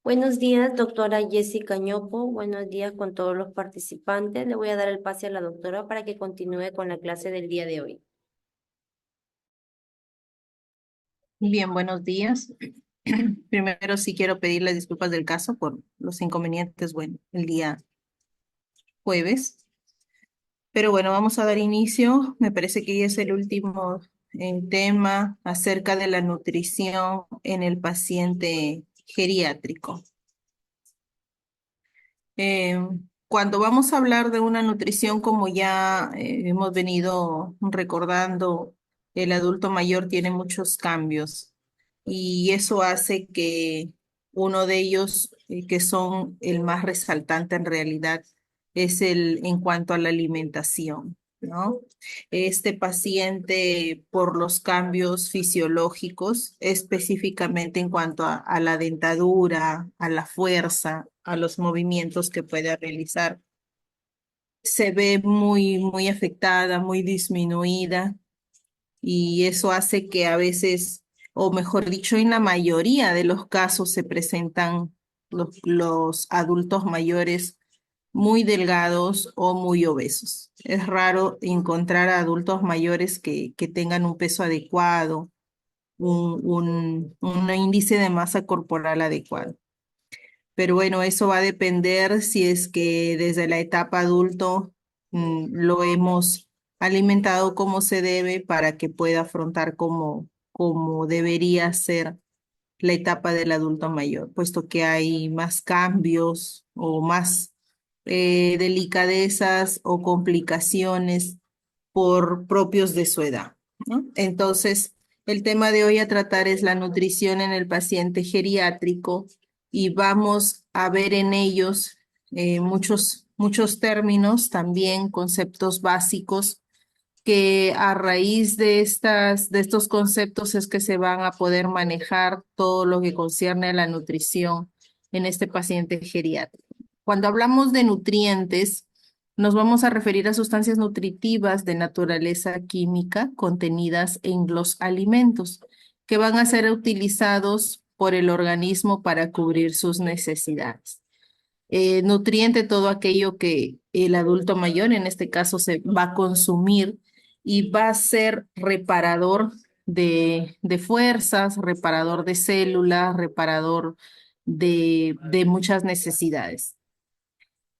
Buenos días, doctora Jessica Ñopo. Buenos días con todos los participantes. Le voy a dar el pase a la doctora para que continúe con la clase del día de hoy. Bien, buenos días. Primero sí quiero pedirle disculpas del caso por los inconvenientes, bueno, el día jueves. Pero bueno, vamos a dar inicio. Me parece que ya es el último tema acerca de la nutrición en el paciente geriátrico. Eh, Cuando vamos a hablar de una nutrición, como ya hemos venido recordando, el adulto mayor tiene muchos cambios y eso hace que uno de ellos, que son el más resaltante en realidad, es el en cuanto a la alimentación, ¿no? Este paciente, por los cambios fisiológicos, específicamente en cuanto a la dentadura, a la fuerza, a los movimientos que puede realizar, se ve muy afectada, muy disminuida y eso hace que a veces, o mejor dicho, en la mayoría de los casos se presentan los adultos mayores muy delgados o muy obesos. Es raro encontrar a adultos mayores que tengan un peso adecuado, un índice de masa corporal adecuado. Pero bueno, eso va a depender si es que desde la etapa adulto lo hemos alimentado como se debe para que pueda afrontar como debería ser la etapa del adulto mayor, puesto que hay más cambios o más delicadezas o complicaciones por propios de su edad, ¿no? Entonces, el tema de hoy a tratar es la nutrición en el paciente geriátrico y vamos a ver en ellos muchos términos, también conceptos básicos que a raíz de estos conceptos es que se van a poder manejar todo lo que concierne a la nutrición en este paciente geriátrico. Cuando hablamos de nutrientes, nos vamos a referir a sustancias nutritivas de naturaleza química contenidas en los alimentos que van a ser utilizados por el organismo para cubrir sus necesidades. Nutriente, todo aquello que el adulto mayor, en este caso, se va a consumir y va a ser reparador de fuerzas, reparador de células, reparador de muchas necesidades.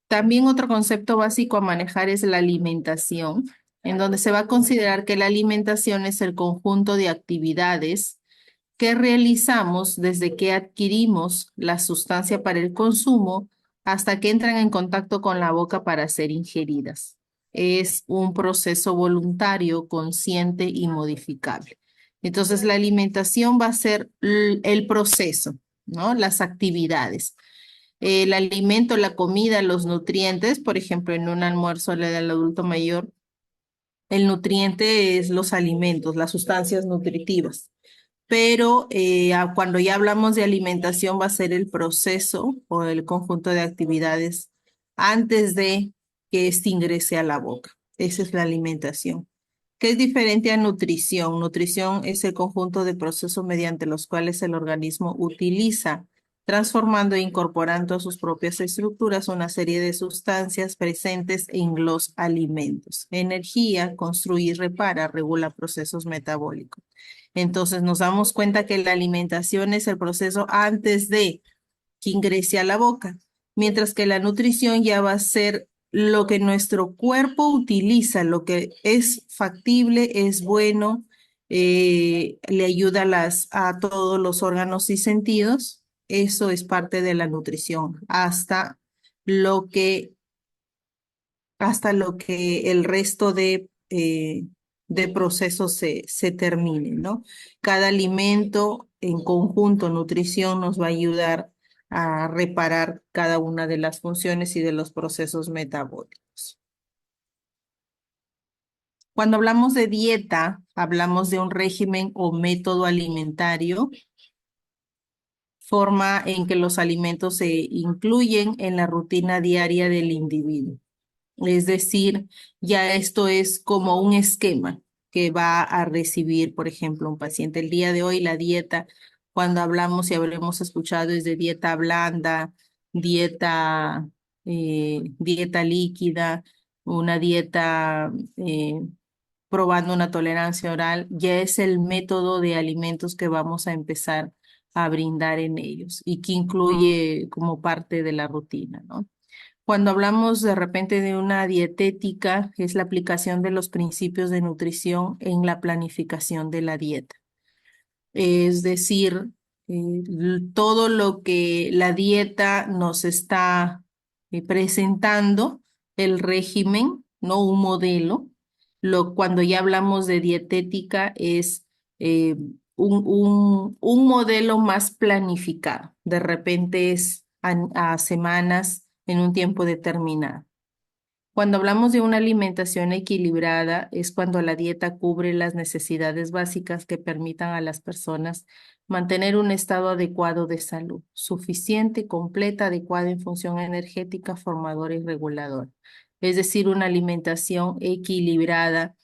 También otro concepto básico a manejar es la alimentación, en donde se va a considerar que la alimentación es el conjunto de actividades que realizamos desde que adquirimos la sustancia para el consumo hasta que entran en contacto con la boca para ser ingeridas. Es un proceso voluntario, consciente y modificable. Entonces, la alimentación va a ser el proceso, ¿no? Las actividades. El alimento, la comida, los nutrientes, por ejemplo, en un almuerzo le da al adulto mayor, el nutriente es los alimentos, las sustancias nutritivas. Pero cuando ya hablamos de alimentación va a ser el proceso o el conjunto de actividades antes de que éste ingrese a la boca. Esa es la alimentación. ¿Qué es diferente a nutrición? Nutrición es el conjunto de procesos mediante los cuales el organismo utiliza, transformando e incorporando a sus propias estructuras una serie de sustancias presentes en los alimentos. Energía, construye, repara, regula procesos metabólicos. Entonces nos damos cuenta que la alimentación es el proceso antes de que ingrese a la boca, mientras que la nutrición ya va a ser lo que nuestro cuerpo utiliza, lo que es factible, es bueno, le ayuda a todos los órganos y sentidos. Eso es parte de la nutrición, lo que, hasta lo que el resto de procesos se termine, ¿no? Cada alimento en conjunto, nutrición, nos va a ayudar a reparar cada una de las funciones y de los procesos metabólicos. Cuando hablamos de dieta, hablamos de un régimen o método alimentario, forma en que los alimentos se incluyen en la rutina diaria del individuo. Es decir, ya esto es como un esquema que va a recibir, por ejemplo, un paciente. El día de hoy la dieta cuando hablamos y habremos escuchado es de dieta blanda, dieta, dieta líquida, una dieta probando una tolerancia oral, ya es el método de alimentos que vamos a empezar a brindar en ellos y que incluye como parte de la rutina, ¿no? Cuando hablamos de repente de una dietética, es la aplicación de los principios de nutrición en la planificación de la dieta. Es decir, todo lo que la dieta nos está presentando, el régimen, no un modelo. Cuando ya hablamos de dietética es eh, un modelo más planificado. De repente es a semanas en un tiempo determinado. Cuando hablamos de una alimentación equilibrada, es cuando la dieta cubre las necesidades básicas que permitan a las personas mantener un estado adecuado de salud, suficiente, completa, adecuada en función energética, formadora y reguladora. Es decir, una alimentación equilibrada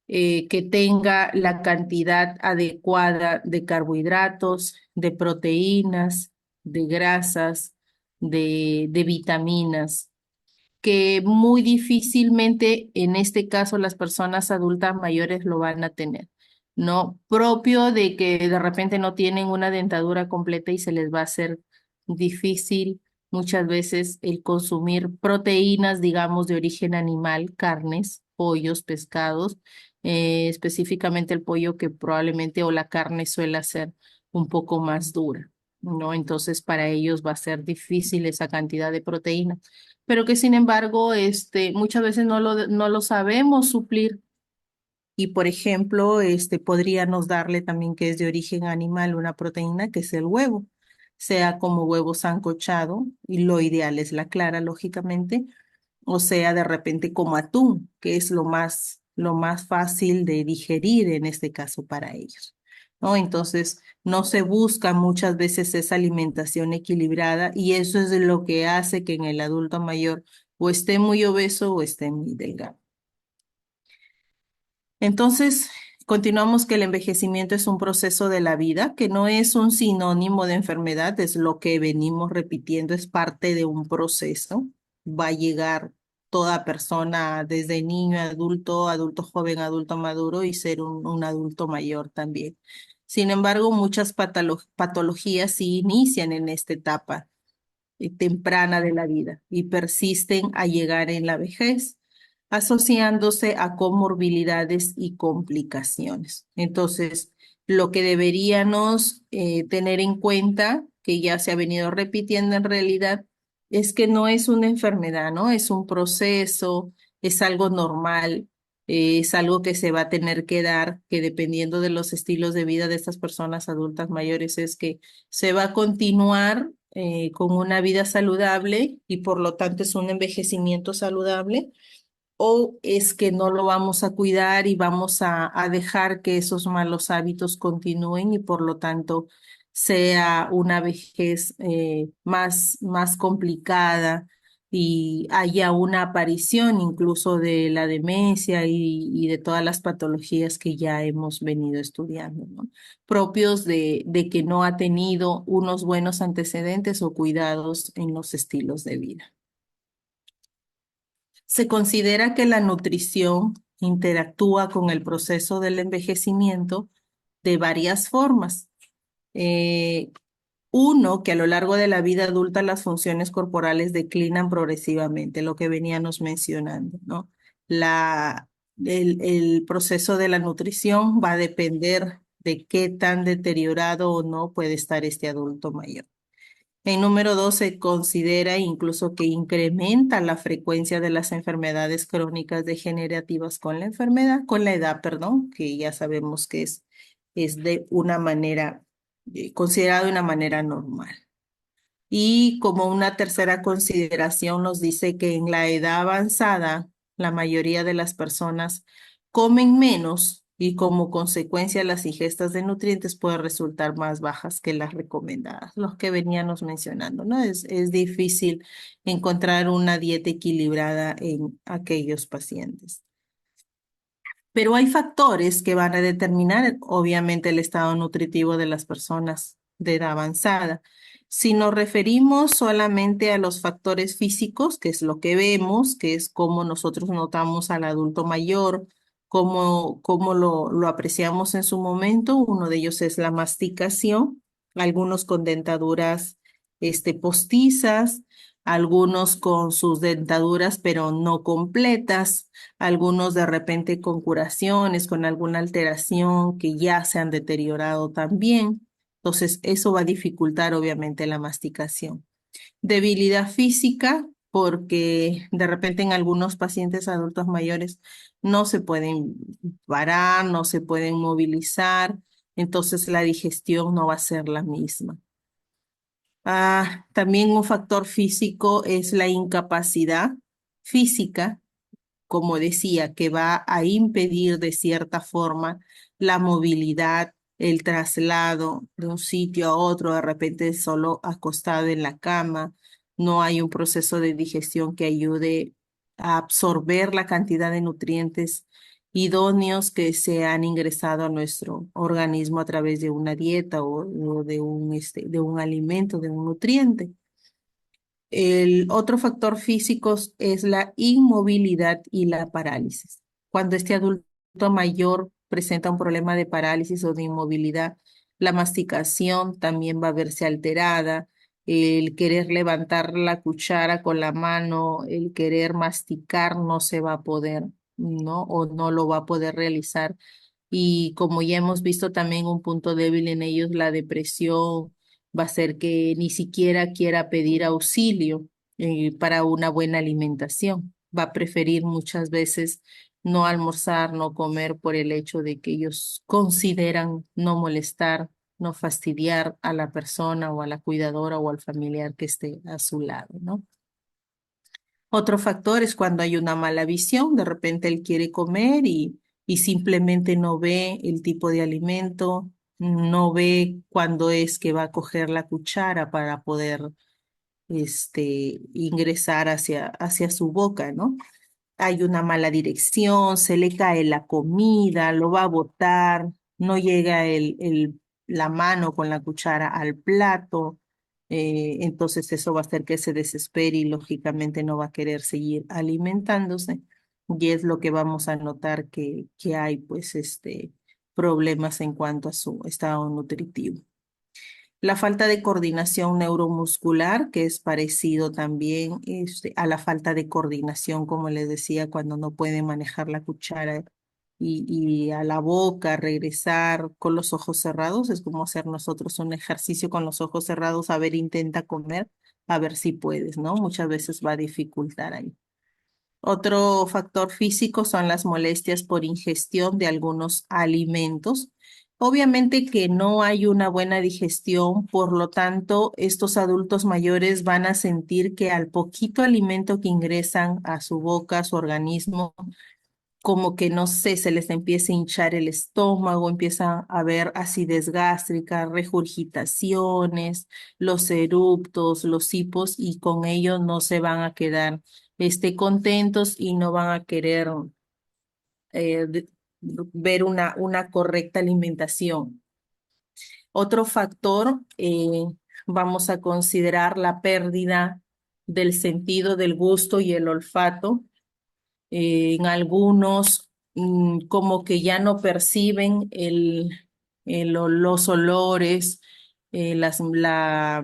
que tenga la cantidad adecuada de carbohidratos, de proteínas, de grasas, de vitaminas que muy difícilmente en este caso las personas adultas mayores lo van a tener, ¿no? Propio de que de repente no tienen una dentadura completa y se les va a hacer difícil muchas veces el consumir proteínas, digamos, de origen animal, carnes, pollos, pescados, específicamente el pollo que probablemente o la carne suele ser un poco más dura, ¿no? Entonces para ellos va a ser difícil esa cantidad de proteína pero que sin embargo, muchas veces no lo sabemos suplir. Y por ejemplo, podríamos darle también que es de origen animal una proteína que es el huevo, sea como huevo sancochado, y lo ideal es la clara, lógicamente, o sea, de repente como atún, que es lo más fácil de digerir en este caso para ellos, ¿no? Entonces, no se busca muchas veces esa alimentación equilibrada y eso es lo que hace que en el adulto mayor o esté muy obeso o esté muy delgado. Entonces, continuamos que el envejecimiento es un proceso de la vida, que no es un sinónimo de enfermedad, es lo que venimos repitiendo, es parte de un proceso. Va a llegar toda persona, desde niño, adulto, adulto joven, adulto maduro y ser un adulto mayor también. Sin embargo, muchas patologías sí inician en esta etapa temprana de la vida y persisten a llegar en la vejez, asociándose a comorbilidades y complicaciones. Entonces, lo que deberíamos tener en cuenta, que ya se ha venido repitiendo en realidad, es que no es una enfermedad, ¿no? Es un proceso, es algo normal. Es algo que se va a tener que dar, que dependiendo de los estilos de vida de estas personas adultas mayores, es que se va a continuar con una vida saludable y por lo tanto es un envejecimiento saludable, o es que no lo vamos a cuidar y vamos a dejar que esos malos hábitos continúen y por lo tanto sea una vejez más complicada y haya una aparición incluso de la demencia y de todas las patologías que ya hemos venido estudiando, ¿no? Propios de que no ha tenido unos buenos antecedentes o cuidados en los estilos de vida. Se considera que la nutrición interactúa con el proceso del envejecimiento de varias formas. Eh, Uno, que a lo largo de la vida adulta las funciones corporales declinan progresivamente, lo que veníamos mencionando, ¿no? El proceso de la nutrición va a depender de qué tan deteriorado o no puede estar este adulto mayor. En número dos, se considera incluso que incrementa la frecuencia de las enfermedades crónicas degenerativas con la enfermedad, con la edad, perdón, que ya sabemos que es de una manera, considerado de una manera normal. Y como una tercera consideración nos dice que en la edad avanzada, la mayoría de las personas comen menos y como consecuencia las ingestas de nutrientes pueden resultar más bajas que las recomendadas, los que veníamos mencionando, ¿no? Es difícil encontrar una dieta equilibrada en aquellos pacientes. Pero hay factores que van a determinar, obviamente, el estado nutritivo de las personas de edad avanzada. Si nos referimos solamente a los factores físicos, que es lo que vemos, que es cómo nosotros notamos al adulto mayor, cómo lo apreciamos en su momento, uno de ellos es la masticación, algunos con dentaduras postizas, algunos con sus dentaduras pero no completas, algunos de repente con curaciones, con alguna alteración que ya se han deteriorado también. Entonces, eso va a dificultar obviamente la masticación. Debilidad física, porque de repente en algunos pacientes adultos mayores no se pueden parar, no se pueden movilizar, entonces la digestión no va a ser la misma. También un factor físico es la incapacidad física, como decía, que va a impedir de cierta forma la movilidad, el traslado de un sitio a otro, de repente solo acostado en la cama, no hay un proceso de digestión que ayude a absorber la cantidad de nutrientes idóneos que se han ingresado a nuestro organismo a través de una dieta o de un alimento, de un nutriente. El otro factor físico es la inmovilidad y la parálisis. Cuando este adulto mayor presenta un problema de parálisis o de inmovilidad, la masticación también va a verse alterada, el querer levantar la cuchara con la mano, el querer masticar no se va a poder, ¿no? O no lo va a poder realizar. Y como ya hemos visto también un punto débil en ellos, la depresión va a ser que ni siquiera quiera pedir auxilio para una buena alimentación. Va a preferir muchas veces no almorzar, no comer por el hecho de que ellos consideran no molestar, no fastidiar a la persona o a la cuidadora o al familiar que esté a su lado, ¿no? Otro factor es cuando hay una mala visión, de repente él quiere comer y simplemente no ve el tipo de alimento, no ve cuándo es que va a coger la cuchara para poder ingresar hacia su boca, ¿no? Hay una mala dirección, se le cae la comida, lo va a botar, no llega la mano con la cuchara al plato, entonces eso va a hacer que se desespere y lógicamente no va a querer seguir alimentándose y es lo que vamos a notar que hay pues problemas en cuanto a su estado nutritivo. La falta de coordinación neuromuscular, que es parecido también a la falta de coordinación, como les decía, cuando no puede manejar la cuchara y a la boca, regresar con los ojos cerrados, es como hacer nosotros un ejercicio con los ojos cerrados, a ver, intenta comer, a ver si puedes, ¿no? Muchas veces va a dificultar ahí. Otro factor físico son las molestias por ingestión de algunos alimentos. Obviamente que no hay una buena digestión, por lo tanto, estos adultos mayores van a sentir que al poquito alimento que ingresan a su boca, a su organismo, como que no sé, se les empieza a hinchar el estómago, empieza a haber acidez gástrica, regurgitaciones, los eruptos, los hipos, y con ello no se van a quedar contentos y no van a querer eh, de- ver una correcta alimentación. Otro factor, vamos a considerar la pérdida del sentido del gusto y el olfato en algunos como que ya no perciben los olores, la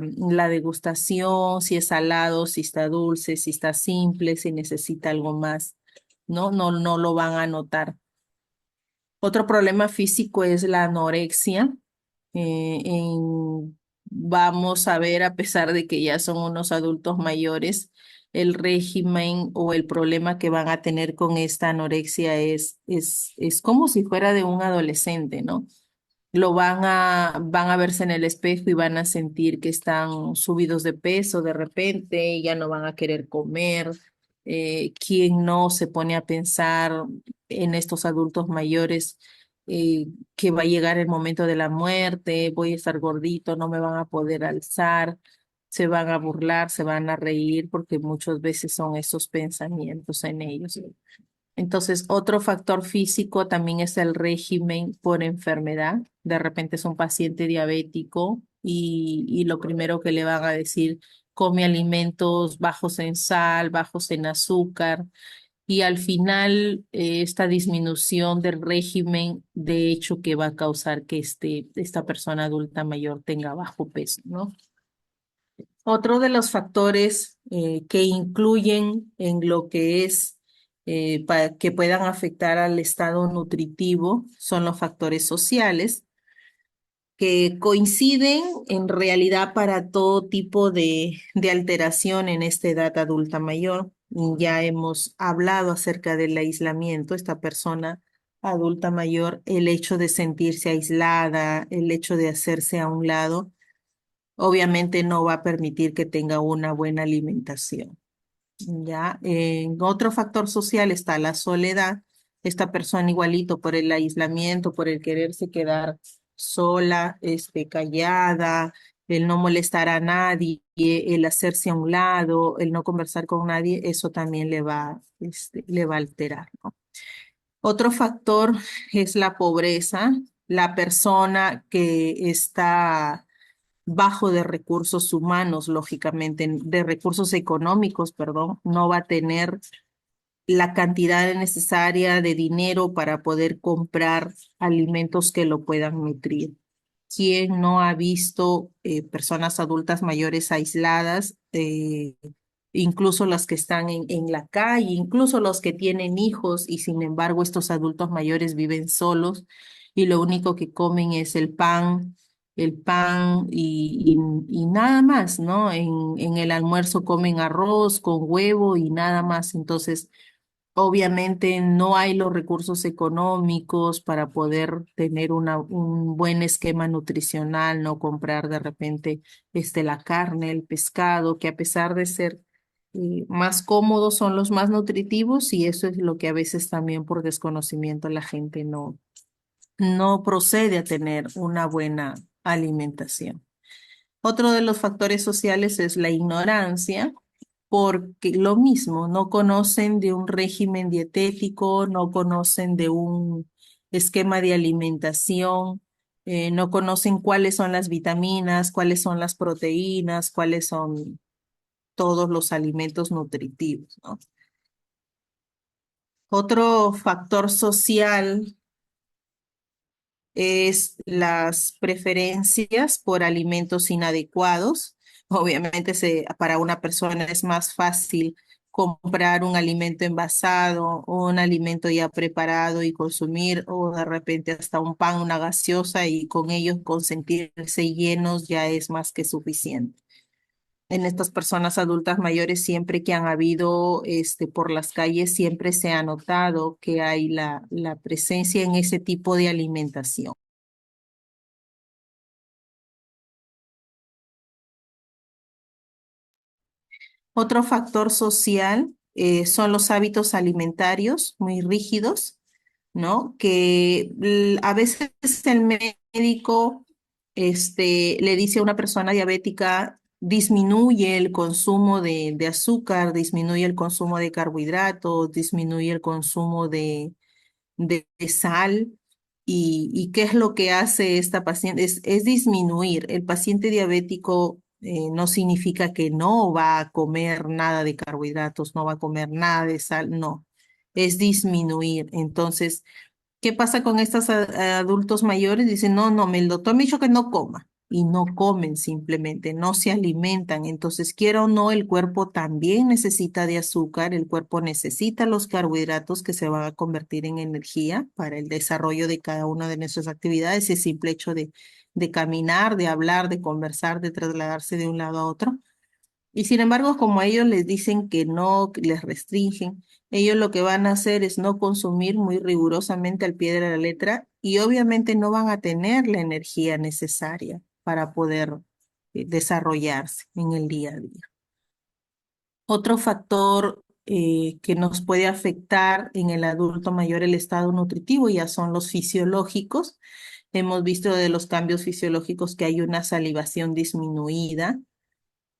degustación, si es salado, si está dulce, si está simple, si necesita algo más, ¿no? No lo van a notar. Otro problema físico es la anorexia. Vamos a ver, a pesar de que ya son unos adultos mayores, el régimen o el problema que van a tener con esta anorexia es como si fuera de un adolescente, ¿no? Van a verse en el espejo y van a sentir que están subidos de peso de repente y ya no van a querer comer. ¿Quién no se pone a pensar en estos adultos mayores que va a llegar el momento de la muerte, voy a estar gordito, no me van a poder alzar, se van a burlar, se van a reír porque muchas veces son esos pensamientos en ellos? Entonces, otro factor físico también es el régimen por enfermedad. De repente es un paciente diabético y lo primero que le van a decir, come alimentos bajos en sal, bajos en azúcar, y al final esta disminución del régimen, de hecho, que va a causar que esta persona adulta mayor tenga bajo peso, ¿no? Otro de los factores que incluyen en lo que es para que puedan afectar al estado nutritivo son los factores sociales, que coinciden en realidad para todo tipo de alteración en esta edad adulta mayor. Ya hemos hablado acerca del aislamiento, esta persona adulta mayor, el hecho de sentirse aislada, el hecho de hacerse a un lado, obviamente no va a permitir que tenga una buena alimentación. Ya, en otro factor social está la soledad. Esta persona igualito por el aislamiento, por el quererse quedar sola, callada, el no molestar a nadie, el hacerse a un lado, el no conversar con nadie, eso también le va a alterar, ¿no? Otro factor es la pobreza. La persona que está bajo de recursos humanos, lógicamente, de recursos económicos, perdón, no va a tener la cantidad necesaria de dinero para poder comprar alimentos que lo puedan nutrir. ¿Quién no ha visto personas adultas mayores aisladas, incluso las que están en la calle, incluso los que tienen hijos y sin embargo estos adultos mayores viven solos y lo único que comen es el pan y nada más, ¿no? En el almuerzo comen arroz con huevo y nada más. Entonces, obviamente no hay los recursos económicos para poder tener un buen esquema nutricional, no comprar de repente la carne, el pescado, que a pesar de ser más cómodos son los más nutritivos y eso es lo que a veces también por desconocimiento la gente no procede a tener una buena alimentación. Otro de los factores sociales es la ignorancia, porque lo mismo, no conocen de un régimen dietético, no conocen de un esquema de alimentación, no conocen cuáles son las vitaminas, cuáles son las proteínas, cuáles son todos los alimentos nutritivos, ¿no? Otro factor social es las preferencias por alimentos inadecuados. Obviamente para una persona es más fácil comprar un alimento envasado o un alimento ya preparado y consumir, o de repente hasta un pan, una gaseosa y con ellos con sentirse llenos ya es más que suficiente. En estas personas adultas mayores, siempre que han habido por las calles, siempre se ha notado que hay la presencia en ese tipo de alimentación. Otro factor social son los hábitos alimentarios muy rígidos, ¿no? Que a veces el médico le dice a una persona diabética, disminuye el consumo de azúcar, disminuye el consumo de carbohidratos, disminuye el consumo de sal. Y qué es lo que hace esta paciente? Es disminuir. El paciente diabético no significa que no va a comer nada de carbohidratos, no va a comer nada de sal, no. Es disminuir. Entonces, ¿qué pasa con estos adultos mayores? Dicen, no, no, el doctor me ha dicho que no coma. Y no comen simplemente, no se alimentan. Entonces, quiera o no, el cuerpo también necesita de azúcar, el cuerpo necesita los carbohidratos que se van a convertir en energía para el desarrollo de cada una de nuestras actividades, el simple hecho de caminar, de hablar, de conversar, de trasladarse de un lado a otro. Y sin embargo, como a ellos les dicen que no, que les restringen, ellos lo que van a hacer es no consumir muy rigurosamente al pie de la letra y obviamente no van a tener la energía necesaria para poder desarrollarse en el día a día. Otro factor que nos puede afectar en el adulto mayor el estado nutritivo ya son los fisiológicos. Hemos visto de los cambios fisiológicos que hay una salivación disminuida.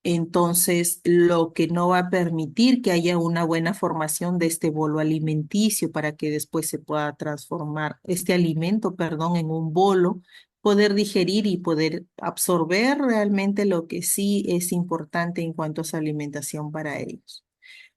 Entonces, lo que no va a permitir que haya una buena formación de este bolo alimenticio para que después se pueda transformar este alimento, perdón, en un bolo poder digerir y poder absorber realmente lo que sí es importante en cuanto a su alimentación para ellos.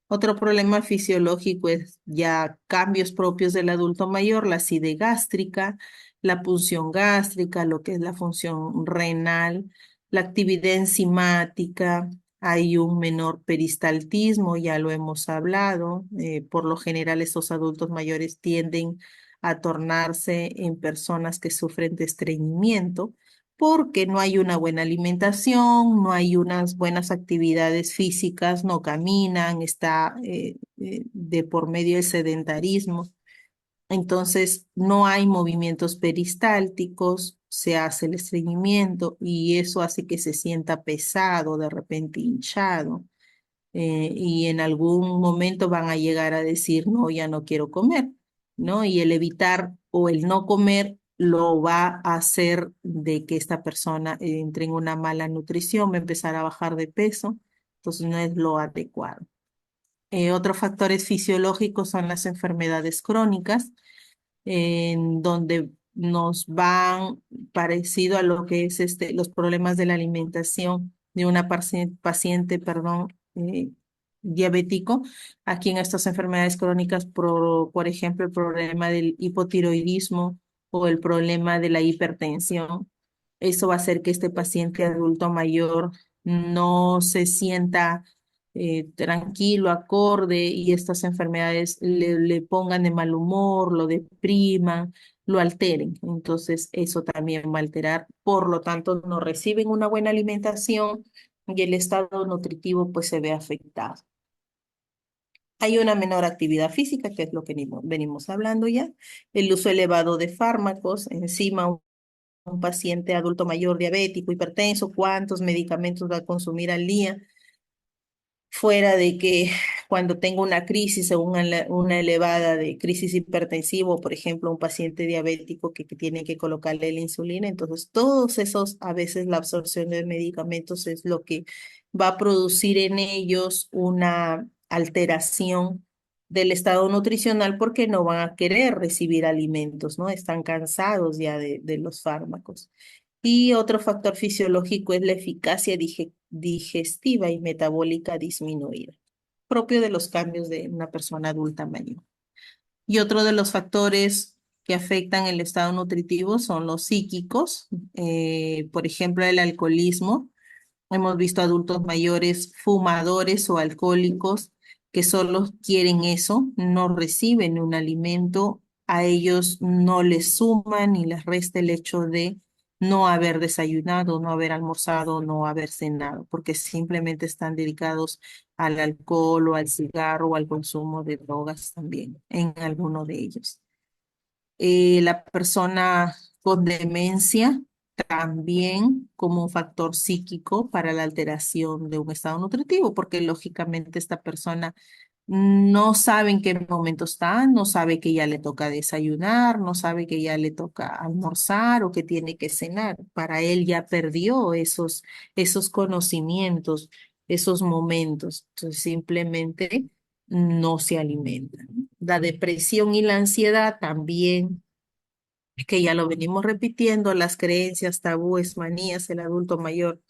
Otro problema fisiológico es ya cambios propios del adulto mayor, la acidez gástrica, la punción gástrica, lo que es la función renal, la actividad enzimática, hay un menor peristaltismo, ya lo hemos hablado. Por lo general, estos adultos mayores tienden a tornarse en personas que sufren de estreñimiento porque no hay una buena alimentación, no hay unas buenas actividades físicas, no caminan, está de por medio del sedentarismo. Entonces, no hay movimientos peristálticos, se hace el estreñimiento y eso hace que se sienta pesado, de repente hinchado, y en algún momento van a llegar a decir, no, ya no quiero comer, ¿no? Y el evitar o el no comer lo va a hacer de que esta persona entre en una mala nutrición, va a empezar a bajar de peso, entonces no es lo adecuado. Otros factores fisiológicos son las enfermedades crónicas, en donde nos van parecido a lo que es los problemas de la alimentación de una paciente, perdón, diabético. Aquí en estas enfermedades crónicas, por ejemplo, el problema del hipotiroidismo o el problema de la hipertensión, eso va a hacer que este paciente adulto mayor no se sienta tranquilo, acorde, y estas enfermedades le pongan de mal humor, lo depriman, lo alteren. Entonces, eso también va a alterar. Por lo tanto, no reciben una buena alimentación y el estado nutritivo pues se ve afectado. Hay una menor actividad física, que es lo que venimos hablando ya, el uso elevado de fármacos, encima un paciente adulto mayor diabético, hipertenso, ¿cuántos medicamentos va a consumir al día? Fuera de que cuando tengo una crisis o una elevada de crisis hipertensivo, por ejemplo, un paciente diabético que tiene que colocarle la insulina, entonces todos esos, a veces la absorción de medicamentos es lo que va a producir en ellos una alteración del estado nutricional porque no van a querer recibir alimentos, ¿no? Están cansados ya de los fármacos. Y otro factor fisiológico es la eficacia digestiva y metabólica disminuida, propio de los cambios de una persona adulta mayor. Y otro de los factores que afectan el estado nutritivo son los psíquicos, por ejemplo, el alcoholismo. Hemos visto adultos mayores fumadores o alcohólicos que solo quieren eso, no reciben un alimento, a ellos no les suma ni les resta el hecho de no haber desayunado, no haber almorzado, no haber cenado, porque simplemente están dedicados al alcohol o al cigarro o al consumo de drogas también, en alguno de ellos. La persona con demencia también como un factor psíquico para la alteración de un estado nutritivo, porque lógicamente esta persona no sabe en qué momento está, no sabe que ya le toca desayunar, no sabe que ya le toca almorzar o que tiene que cenar. Para él ya perdió esos conocimientos, esos momentos. Entonces simplemente no se alimenta. La depresión y la ansiedad también, que ya lo venimos repitiendo, las creencias, tabúes, manías, el adulto mayor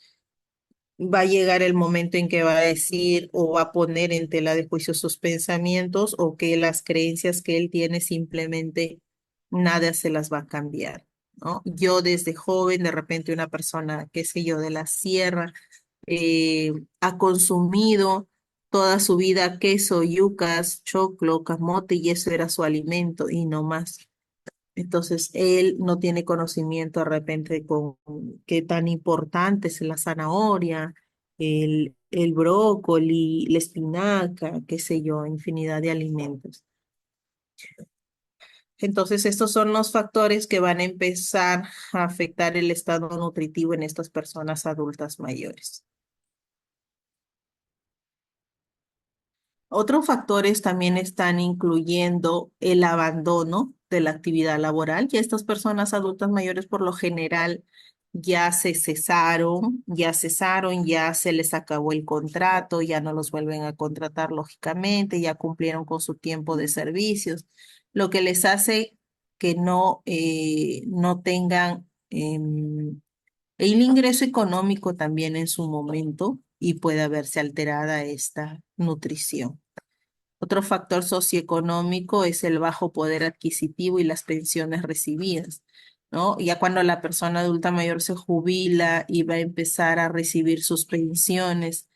va a llegar el momento en que va a decir o va a poner en tela de juicio sus pensamientos o que las creencias que él tiene simplemente nada se las va a cambiar, ¿no? Yo desde joven, de repente una persona, qué sé yo, de la sierra, ha consumido toda su vida queso, yucas, choclo, camote y eso era su alimento y no más. Entonces, él no tiene conocimiento de repente con qué tan importante es la zanahoria, el brócoli, la espinaca, qué sé yo, infinidad de alimentos. Entonces, estos son los factores que van a empezar a afectar el estado nutritivo en estas personas adultas mayores. Otros factores también están incluyendo el abandono de la actividad laboral. Ya estas personas adultas mayores por lo general ya cesaron, ya se les acabó el contrato, ya no los vuelven a contratar lógicamente, ya cumplieron con su tiempo de servicios, lo que les hace que no tengan em, el ingreso económico también en su momento y puede verse alterada esta nutrición. Otro factor socioeconómico es el bajo poder adquisitivo y las pensiones recibidas, ¿no? Ya cuando la persona adulta mayor se jubila y va a empezar a recibir sus pensiones,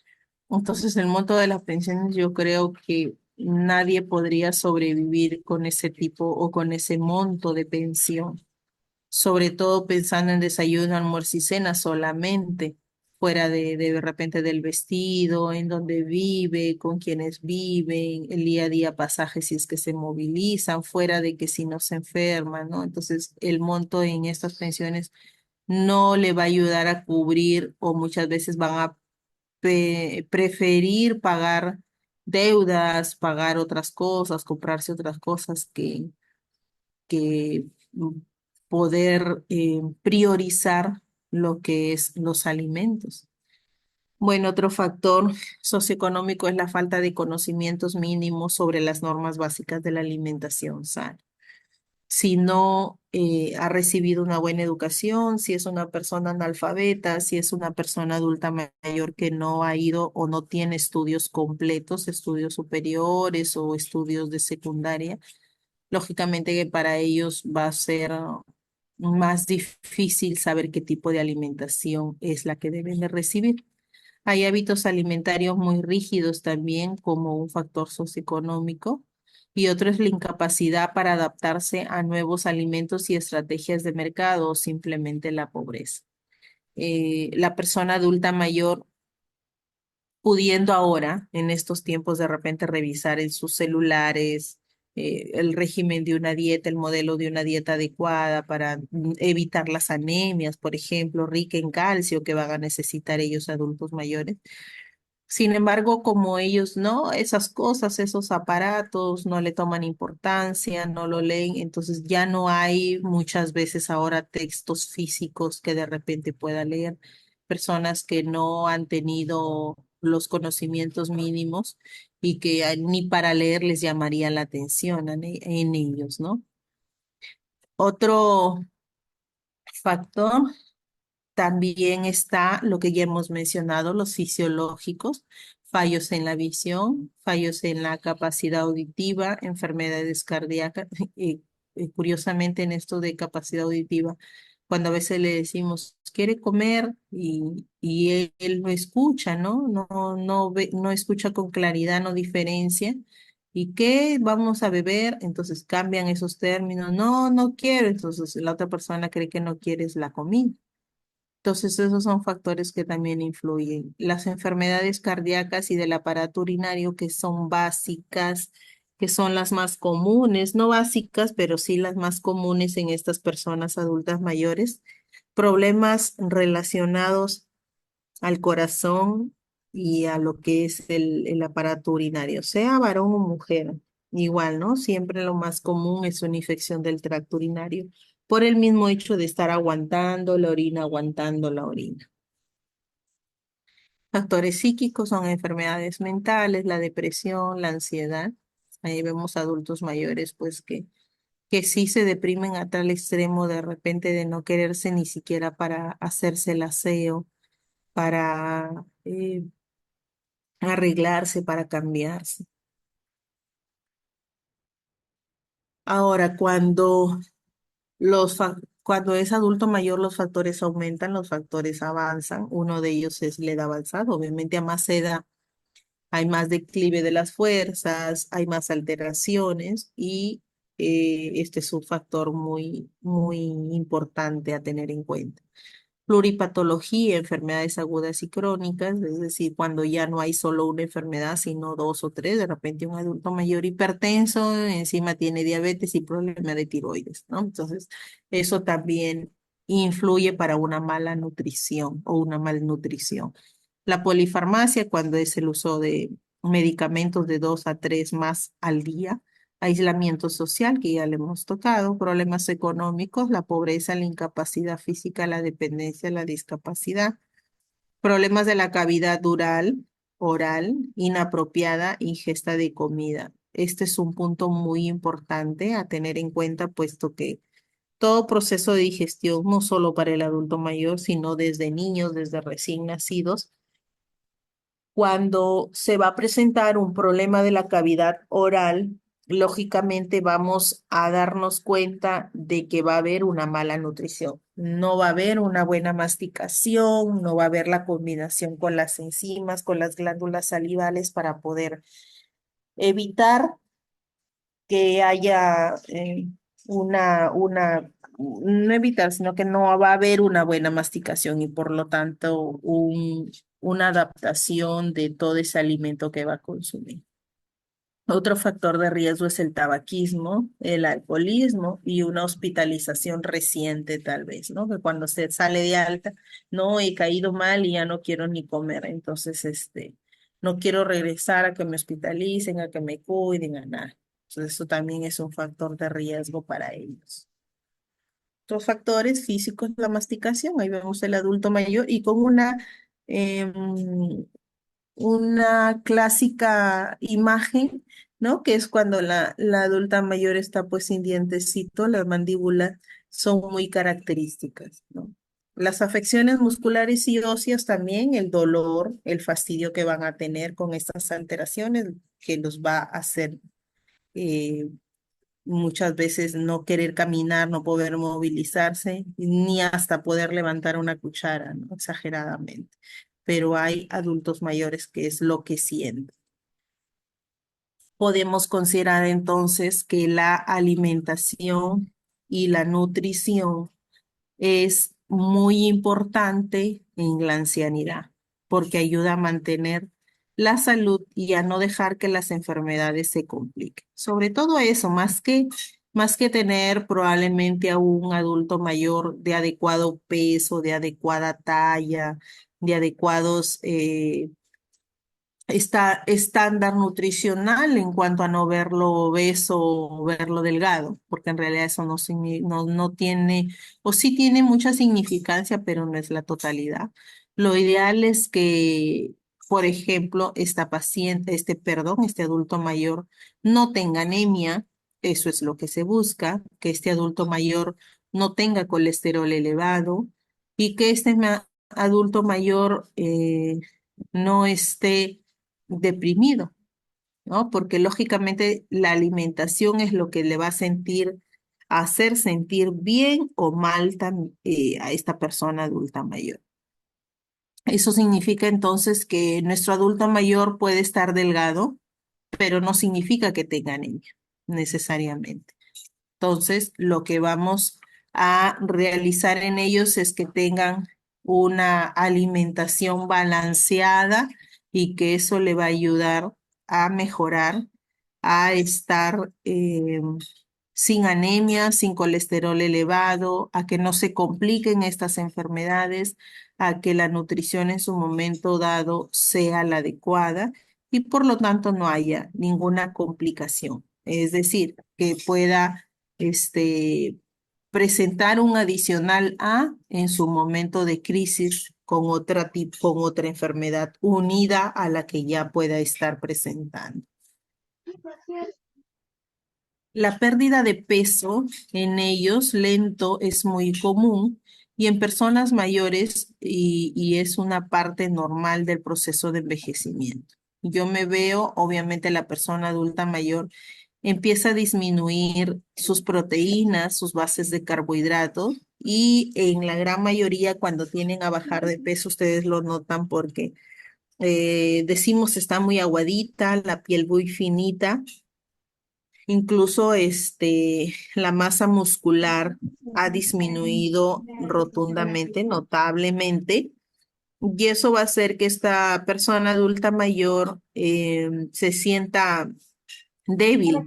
entonces el monto de las pensiones yo creo que nadie podría sobrevivir con ese tipo o con ese monto de pensión, sobre todo pensando en desayuno, almuerzo y cena solamente, fuera de repente del vestido, en donde vive, con quienes viven, el día a día pasajes si es que se movilizan, fuera de que si no se enferman, ¿no? Entonces el monto en estas pensiones no le va a ayudar a cubrir o muchas veces van a preferir pagar deudas, pagar otras cosas, comprarse otras cosas que poder priorizar lo que es los alimentos. Bueno, otro factor socioeconómico es la falta de conocimientos mínimos sobre las normas básicas de la alimentación sana. Si no ha recibido una buena educación, si es una persona analfabeta, si es una persona adulta mayor que no ha ido o no tiene estudios completos, estudios superiores o estudios de secundaria, lógicamente que para ellos va a ser más difícil saber qué tipo de alimentación es la que deben de recibir. Hay hábitos alimentarios muy rígidos también como un factor socioeconómico y otro es la incapacidad para adaptarse a nuevos alimentos y estrategias de mercado o simplemente la pobreza. La persona adulta mayor pudiendo ahora, en estos tiempos, de repente revisar en sus celulares el régimen de una dieta, el modelo de una dieta adecuada para evitar las anemias, por ejemplo, rica en calcio que van a necesitar ellos adultos mayores. Sin embargo, como ellos no, esas cosas, esos aparatos no le toman importancia, no lo leen, entonces ya no hay muchas veces ahora textos físicos que de repente pueda leer. Personas que no han tenido los conocimientos mínimos y que ni para leer les llamaría la atención en ellos, ¿no? Otro factor también está lo que ya hemos mencionado, los fisiológicos, fallos en la visión, fallos en la capacidad auditiva, enfermedades cardíacas. Curiosamente, en esto de capacidad auditiva, cuando a veces le decimos, quiere comer y él no escucha, ¿no? No escucha con claridad, no diferencia. ¿Y qué vamos a beber? Entonces cambian esos términos. No, no quiero. Entonces la otra persona cree que no quieres la comida. Entonces, esos son factores que también influyen. Las enfermedades cardíacas y del aparato urinario, que son básicas, que son las más comunes, no básicas, pero sí las más comunes en estas personas adultas mayores. Problemas relacionados al corazón y a lo que es el aparato urinario, sea varón o mujer. Igual, ¿no? Siempre lo más común es una infección del tracto urinario por el mismo hecho de estar aguantando la orina, aguantando la orina. Factores psíquicos son enfermedades mentales, la depresión, la ansiedad. Ahí vemos adultos mayores, pues que sí se deprimen a tal extremo de repente de no quererse ni siquiera para hacerse el aseo, para arreglarse, para cambiarse. Ahora, cuando es adulto mayor, los factores aumentan, los factores avanzan. Uno de ellos es la edad avanzada. Obviamente, a más edad hay más declive de las fuerzas, hay más alteraciones y este es un factor muy importante a tener en cuenta. Pluripatología, enfermedades agudas y crónicas, es decir, cuando ya no hay solo una enfermedad, sino dos o tres, de repente un adulto mayor hipertenso, encima tiene diabetes y problema de tiroides, ¿no? Entonces, eso también influye para una mala nutrición o una malnutrición. La polifarmacia, cuando es el uso de medicamentos de dos a tres más al día, aislamiento social, que ya le hemos tocado, problemas económicos, la pobreza, la incapacidad física, la dependencia, la discapacidad, problemas de la cavidad oral, inapropiada ingesta de comida. Este es un punto muy importante a tener en cuenta, puesto que todo proceso de digestión, no solo para el adulto mayor, sino desde niños, desde recién nacidos. Cuando se va a presentar un problema de la cavidad oral, lógicamente vamos a darnos cuenta de que va a haber una mala nutrición. No va a haber una buena masticación, no va a haber la combinación con las enzimas, con las glándulas salivales para poder evitar que haya no evitar, sino que no va a haber una buena masticación y por lo tanto una adaptación de todo ese alimento que va a consumir. Otro factor de riesgo es el tabaquismo, el alcoholismo y una hospitalización reciente tal vez, ¿no? Que cuando se sale de alta, no he caído mal y ya no quiero ni comer, entonces no quiero regresar a que me hospitalicen, a que me cuiden, a nada. Entonces eso también es un factor de riesgo para ellos. Otros factores físicos, la masticación, ahí vemos el adulto mayor y con em, una clásica imagen, ¿no? Que es cuando la adulta mayor está pues sin dientecito, las mandíbulas son muy características, ¿no? Las afecciones musculares y óseas también, el dolor, el fastidio que van a tener con estas alteraciones, que los va a hacer eh, muchas veces no querer caminar, no poder movilizarse, ni hasta poder levantar una cuchara, ¿no? Exageradamente. Pero hay adultos mayores que es lo que sienten. Podemos considerar entonces que la alimentación y la nutrición es muy importante en la ancianidad porque ayuda a mantener la salud y a no dejar que las enfermedades se compliquen. Sobre todo eso, más que tener probablemente a un adulto mayor de adecuado peso, de adecuada talla, de adecuados estándar nutricional en cuanto a no verlo obeso o verlo delgado, porque en realidad eso no tiene, o sí tiene mucha significancia, pero no es la totalidad. Lo ideal es que, por ejemplo, esta paciente, este adulto mayor no tenga anemia, eso es lo que se busca, que este adulto mayor no tenga colesterol elevado y que adulto mayor no esté deprimido, ¿no? Porque lógicamente la alimentación es lo que le va hacer sentir bien o mal a esta persona adulta mayor. Eso significa entonces que nuestro adulto mayor puede estar delgado, pero no significa que tenga anemia, necesariamente. Entonces, lo que vamos a realizar en ellos es que tengan una alimentación balanceada y que eso le va a ayudar a mejorar, a estar sin anemia, sin colesterol elevado, a que no se compliquen estas enfermedades, a que la nutrición en su momento dado sea la adecuada y por lo tanto no haya ninguna complicación. Es decir, que pueda este, presentar un adicional A en su momento de crisis con otra enfermedad unida a la que ya pueda estar presentando. La pérdida de peso en ellos lento es muy común y en personas mayores y es una parte normal del proceso de envejecimiento. Yo me veo, obviamente la persona adulta mayor empieza a disminuir sus proteínas, sus bases de carbohidratos y en la gran mayoría cuando tienen a bajar de peso, ustedes lo notan porque decimos está muy aguadita, la piel muy finita, incluso la masa muscular ha disminuido rotundamente, notablemente. Y eso va a hacer que esta persona adulta mayor se sienta débil,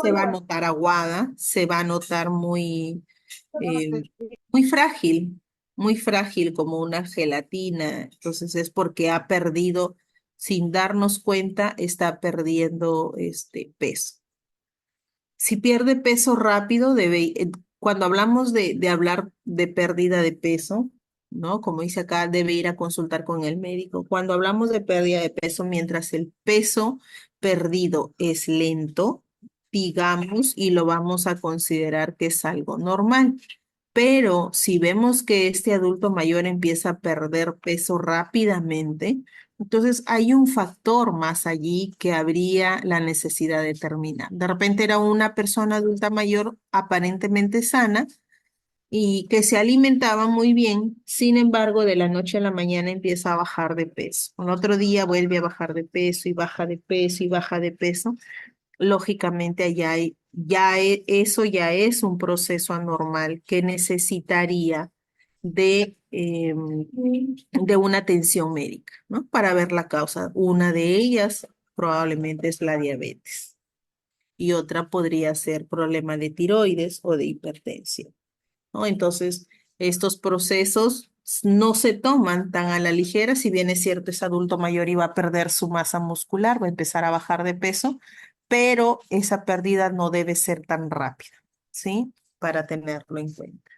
se va a notar aguada, se va a notar eh, muy frágil como una gelatina. Entonces es porque ha perdido, sin darnos cuenta, está perdiendo este peso. Si pierde peso rápido, cuando hablamos de hablar de pérdida de peso, ¿no? Como dice acá, debe ir a consultar con el médico. Cuando hablamos de pérdida de peso, mientras el peso perdido es lento, digamos, y lo vamos a considerar que es algo normal. Pero si vemos que este adulto mayor empieza a perder peso rápidamente, entonces hay un factor más allí que habría la necesidad de terminar. De repente era una persona adulta mayor aparentemente sana y que se alimentaba muy bien, sin embargo, de la noche a la mañana empieza a bajar de peso. El otro día vuelve a bajar de peso y baja de peso y baja de peso. Lógicamente, eso ya es un proceso anormal que necesitaría de una atención médica, ¿no? Para ver la causa. Una de ellas probablemente es la diabetes y otra podría ser problema de tiroides o de hipertensión, ¿no? Entonces, estos procesos no se toman tan a la ligera, si bien es cierto, es adulto mayor y va a perder su masa muscular, va a empezar a bajar de peso, pero esa pérdida no debe ser tan rápida, ¿sí? Para tenerlo en cuenta.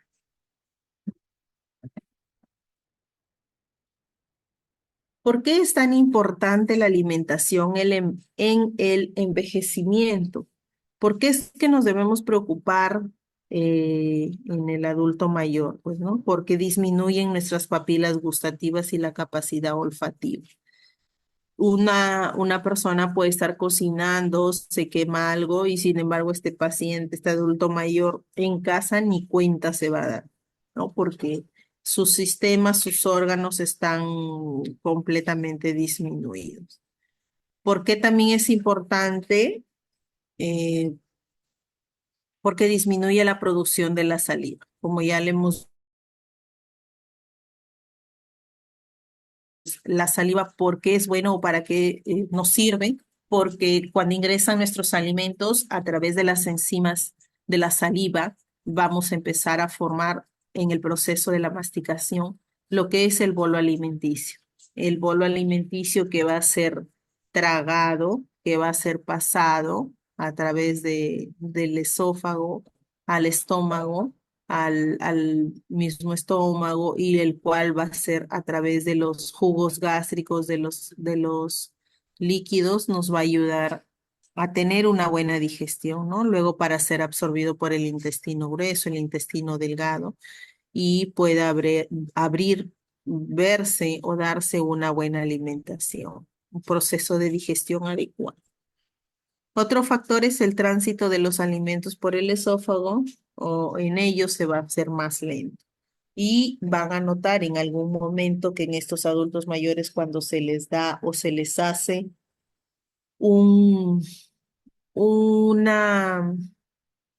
¿Por qué es tan importante la alimentación en el envejecimiento? ¿Por qué es que nos debemos preocupar en el adulto mayor? Pues, ¿no? Porque disminuyen nuestras papilas gustativas y la capacidad olfativa. Una persona puede estar cocinando, se quema algo y sin embargo este paciente, este adulto mayor en casa ni cuenta se va a dar, ¿no? Porque sus sistemas, sus órganos están completamente disminuidos. ¿Por qué también es importante? Eh, Porque disminuye la producción de la saliva. Como ya le hemos la saliva, ¿por qué es bueno o para qué nos sirve? Porque cuando ingresan nuestros alimentos a través de las enzimas de la saliva, vamos a empezar a formar en el proceso de la masticación lo que es el bolo alimenticio. El bolo alimenticio que va a ser tragado, que va a ser pasado a través del esófago al estómago, al mismo estómago y el cual va a ser a través de los jugos gástricos, de los líquidos, nos va a ayudar a tener una buena digestión, ¿no? Luego para ser absorbido por el intestino grueso, el intestino delgado y pueda abrir, verse o darse una buena alimentación, un proceso de digestión adecuado. Otro factor es el tránsito de los alimentos por el esófago o en ellos se va a hacer más lento. Y van a notar en algún momento que en estos adultos mayores cuando se les da o se les hace un, una,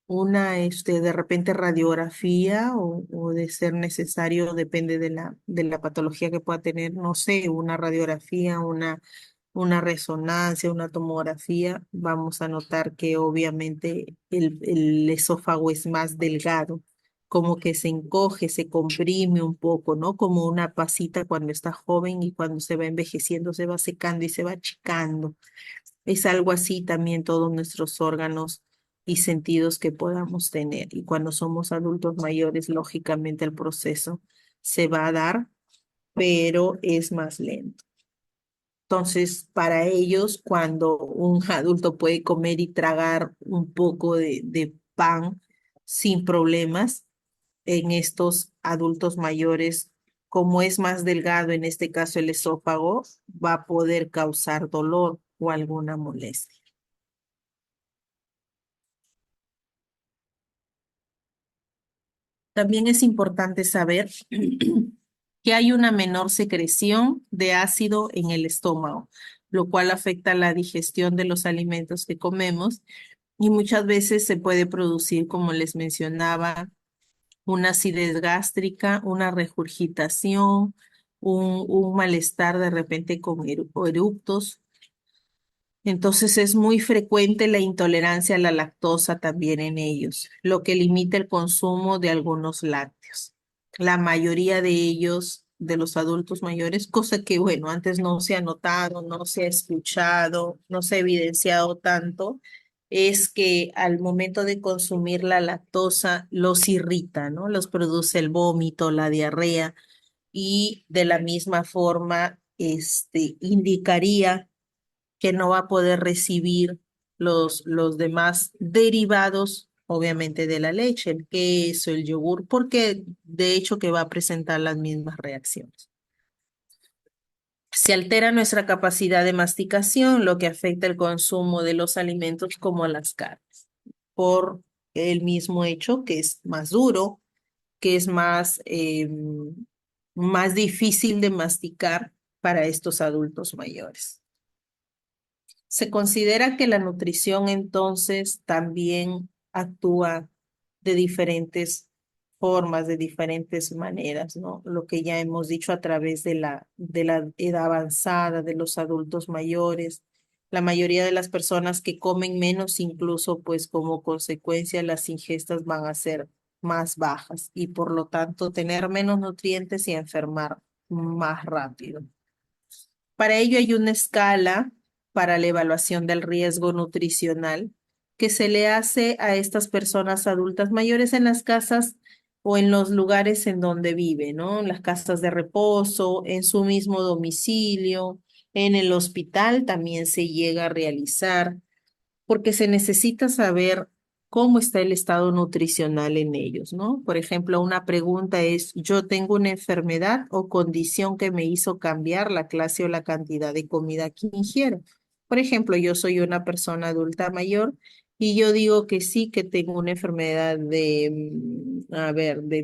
de repente radiografía o de ser necesario, depende de la patología que pueda tener, no sé, una radiografía, una resonancia, una tomografía, vamos a notar que obviamente el esófago es más delgado, como que se encoge, se comprime un poco, ¿no? Como una pasita cuando está joven y cuando se va envejeciendo se va secando y se va achicando. Es algo así también todos nuestros órganos y sentidos que podamos tener. Y cuando somos adultos mayores, lógicamente el proceso se va a dar, pero es más lento. Entonces, para ellos, cuando un adulto puede comer y tragar un poco de pan sin problemas, en estos adultos mayores, como es más delgado, en este caso el esófago, va a poder causar dolor o alguna molestia. También es importante saber que hay una menor secreción de ácido en el estómago, lo cual afecta la digestión de los alimentos que comemos y muchas veces se puede producir, como les mencionaba, una acidez gástrica, una regurgitación, un malestar de repente con eructos. Entonces es muy frecuente la intolerancia a la lactosa también en ellos, lo que limita el consumo de algunos lácteos. La mayoría de ellos, de los adultos mayores, cosa que, bueno, antes no se ha notado, no se ha escuchado, no se ha evidenciado tanto, es que al momento de consumir la lactosa los irrita, ¿no? Los produce el vómito, la diarrea y de la misma forma, indicaría que no va a poder recibir los demás derivados, obviamente, de la leche, el queso, el yogur, porque de hecho que va a presentar las mismas reacciones. Se altera nuestra capacidad de masticación, lo que afecta el consumo de los alimentos como las carnes, por el mismo hecho que es más duro, que es más difícil de masticar para estos adultos mayores. Se considera que la nutrición entonces también actúa de diferentes formas, de diferentes maneras, ¿no? Lo que ya hemos dicho a través de la edad avanzada, de los adultos mayores, la mayoría de las personas que comen menos, incluso pues como consecuencia las ingestas van a ser más bajas y por lo tanto tener menos nutrientes y enfermar más rápido. Para ello hay una escala para la evaluación del riesgo nutricional que se le hace a estas personas adultas mayores en las casas o en los lugares en donde vive, ¿no? En las casas de reposo, en su mismo domicilio, en el hospital también se llega a realizar porque se necesita saber cómo está el estado nutricional en ellos, ¿no? Por ejemplo, una pregunta es, ¿yo tengo una enfermedad o condición que me hizo cambiar la clase o la cantidad de comida que ingiero? Por ejemplo, yo soy una persona adulta mayor y yo digo que sí, que tengo una enfermedad de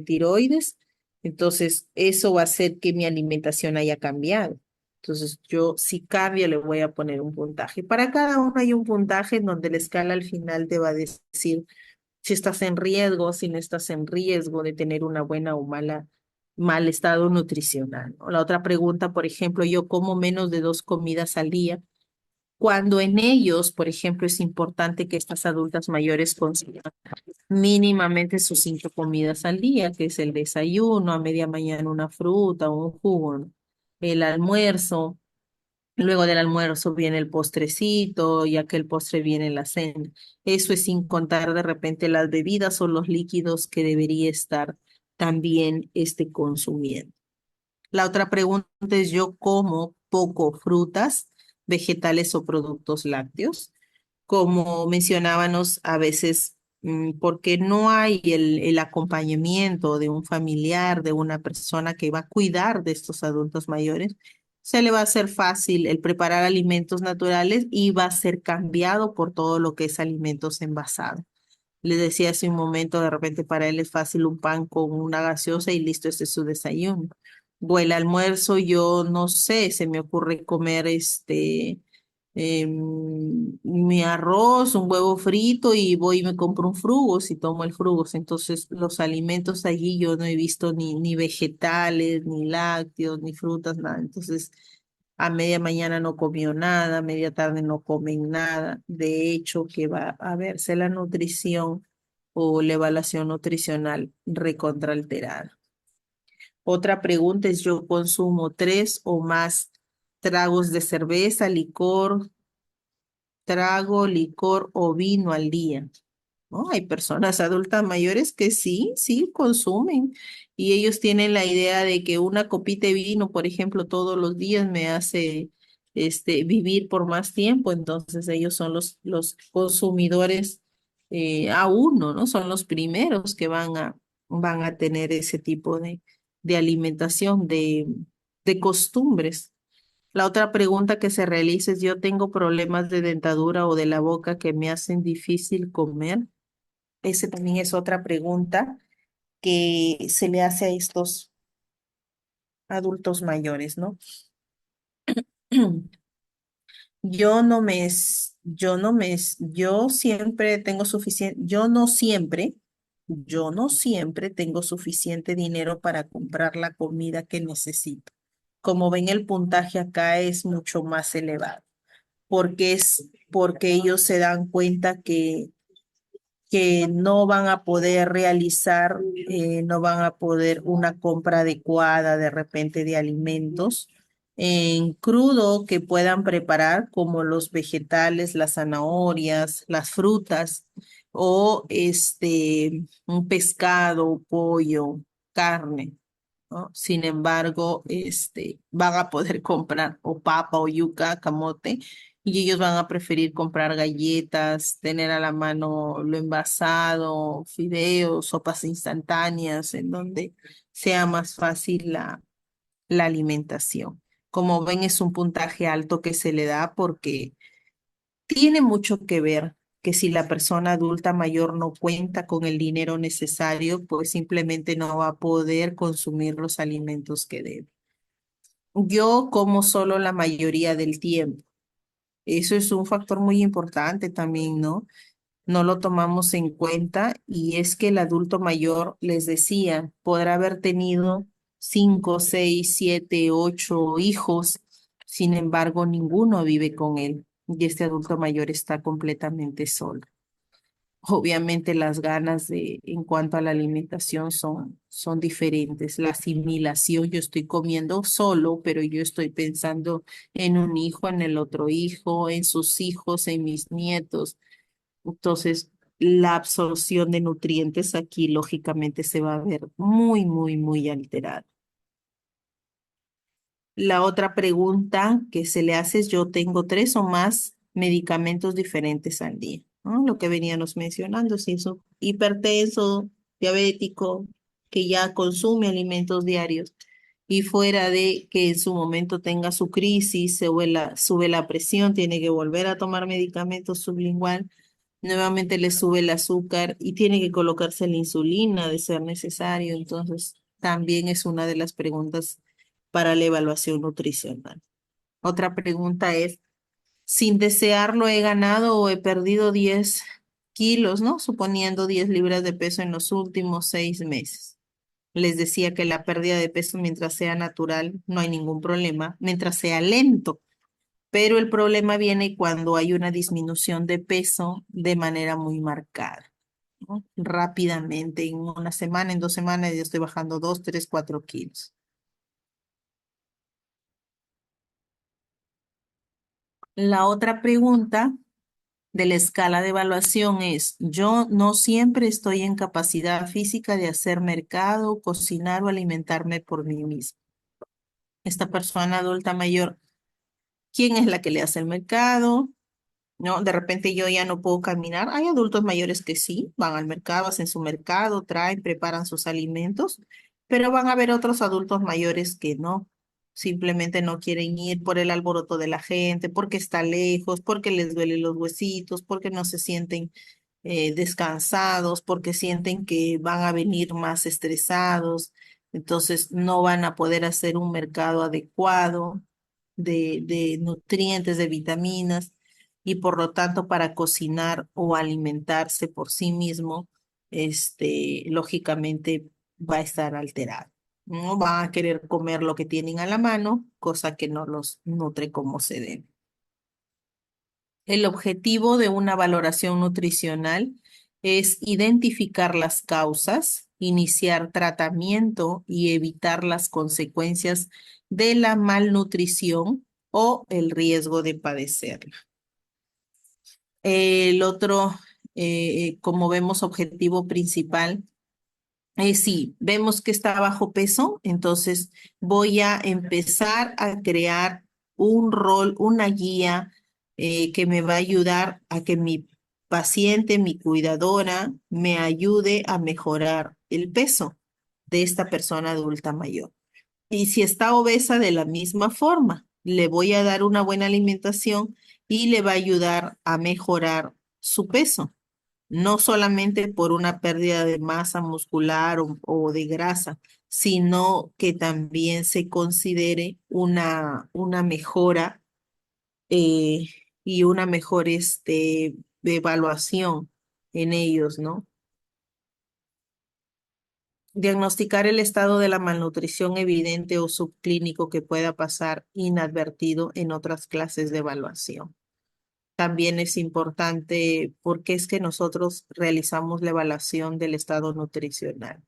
tiroides, entonces eso va a hacer que mi alimentación haya cambiado. Entonces, yo si cambio le voy a poner un puntaje. Para cada uno hay un puntaje en donde la escala al final te va a decir si estás en riesgo, si no estás en riesgo de tener una buena o mal estado nutricional, ¿no? La otra pregunta, por ejemplo, yo como menos de 2 comidas al día, cuando en ellos, por ejemplo, es importante que estas adultas mayores consigan mínimamente sus 5 comidas al día, que es el desayuno, a media mañana una fruta o un jugo, ¿no? El almuerzo. Luego del almuerzo viene el postrecito, ya que el postre viene en la cena. Eso es sin contar de repente las bebidas o los líquidos que debería estar también consumiendo. La otra pregunta es, ¿yo como poco frutas, vegetales o productos lácteos? Como mencionábamos, a veces, porque no hay el acompañamiento de un familiar, de una persona que va a cuidar de estos adultos mayores, se le va a hacer fácil el preparar alimentos naturales y va a ser cambiado por todo lo que es alimentos envasados. Les decía hace un momento, de repente para él es fácil un pan con una gaseosa y listo, este es su desayuno. O el almuerzo, yo no sé, se me ocurre comer mi arroz, un huevo frito y voy y me compro un frugos y tomo el frugos. Entonces, los alimentos allí yo no he visto ni vegetales, ni lácteos, ni frutas, nada. Entonces, a media mañana no comió nada, a media tarde no comen nada. De hecho, que va a verse la nutrición o la evaluación nutricional recontraalterada. Otra pregunta es, ¿yo consumo 3 o más tragos de cerveza, licor o vino al día? ¿No? Hay personas adultas mayores que sí consumen y ellos tienen la idea de que una copita de vino, por ejemplo, todos los días me hace vivir por más tiempo, entonces ellos son los consumidores a uno, ¿no? Son los primeros que van a tener ese tipo de alimentación, de costumbres. La otra pregunta que se realiza es, ¿yo tengo problemas de dentadura o de la boca que me hacen difícil comer? Esa también es otra pregunta que se le hace a estos adultos mayores, ¿no? Yo siempre tengo suficiente, yo no siempre tengo suficiente dinero para comprar la comida que necesito. Como ven, el puntaje acá es mucho más elevado, porque ellos se dan cuenta que no van a poder realizar, no van a poder una compra adecuada de repente de alimentos en crudo que puedan preparar, como los vegetales, las zanahorias, las frutas, o un pescado, pollo, carne. ¿no? Sin embargo, van a poder comprar o papa o yuca, camote, y ellos van a preferir comprar galletas, tener a la mano lo envasado, fideos, sopas instantáneas, en donde sea más fácil la alimentación. Como ven, es un puntaje alto que se le da porque tiene mucho que ver que si la persona adulta mayor no cuenta con el dinero necesario, pues simplemente no va a poder consumir los alimentos que debe. Yo como solo la mayoría del tiempo. Eso es un factor muy importante también, ¿no? No lo tomamos en cuenta y es que el adulto mayor, les decía, podrá haber tenido 5, 6, 7, 8 hijos, sin embargo, ninguno vive con él y este adulto mayor está completamente solo. Obviamente las ganas en cuanto a la alimentación son diferentes. La asimilación, yo estoy comiendo solo, pero yo estoy pensando en un hijo, en el otro hijo, en sus hijos, en mis nietos. Entonces, la absorción de nutrientes aquí lógicamente se va a ver muy, muy, muy alterada. La otra pregunta que se le hace es, yo tengo 3 o más medicamentos diferentes al día, ¿no? Lo que veníamos mencionando, si es un hipertenso, diabético, que ya consume alimentos diarios y fuera de que en su momento tenga su crisis, sube la presión, tiene que volver a tomar medicamentos sublingual, nuevamente le sube el azúcar y tiene que colocarse la insulina de ser necesario. Entonces, también es una de las preguntas para la evaluación nutricional. Otra pregunta es, sin desearlo, he ganado o he perdido 10 kilos, ¿no? Suponiendo 10 libras de peso en los últimos 6 meses. Les decía que la pérdida de peso, mientras sea natural, no hay ningún problema, mientras sea lento. Pero el problema viene cuando hay una disminución de peso de manera muy marcada, ¿no? Rápidamente, en una semana, en 2 semanas, yo estoy bajando 2, 3, 4 kilos. La otra pregunta de la escala de evaluación es, yo no siempre estoy en capacidad física de hacer mercado, cocinar o alimentarme por mí mismo. Esta persona adulta mayor, ¿quién es la que le hace el mercado? ¿No? De repente yo ya no puedo caminar. Hay adultos mayores que sí, van al mercado, hacen su mercado, traen, preparan sus alimentos, pero van a haber otros adultos mayores que no. Simplemente no quieren ir por el alboroto de la gente, porque está lejos, porque les duelen los huesitos, porque no se sienten descansados, porque sienten que van a venir más estresados, entonces no van a poder hacer un mercado adecuado de nutrientes, de vitaminas, y por lo tanto para cocinar o alimentarse por sí mismo, lógicamente va a estar alterado. No van a querer comer lo que tienen a la mano, cosa que no los nutre como se debe. El objetivo de una valoración nutricional es identificar las causas, iniciar tratamiento y evitar las consecuencias de la malnutrición o el riesgo de padecerla. El otro, como vemos, objetivo principal si vemos que está bajo peso, entonces voy a empezar a crear un rol, una guía que me va a ayudar a que mi paciente, mi cuidadora, me ayude a mejorar el peso de esta persona adulta mayor. Y si está obesa de la misma forma, le voy a dar una buena alimentación y le va a ayudar a mejorar su peso, no solamente por una pérdida de masa muscular o de grasa, sino que también se considere una mejora eh, y una mejor evaluación en ellos, ¿no? Diagnosticar el estado de la malnutrición evidente o subclínico que pueda pasar inadvertido en otras clases de evaluación. También es importante porque es que nosotros realizamos la evaluación del estado nutricional,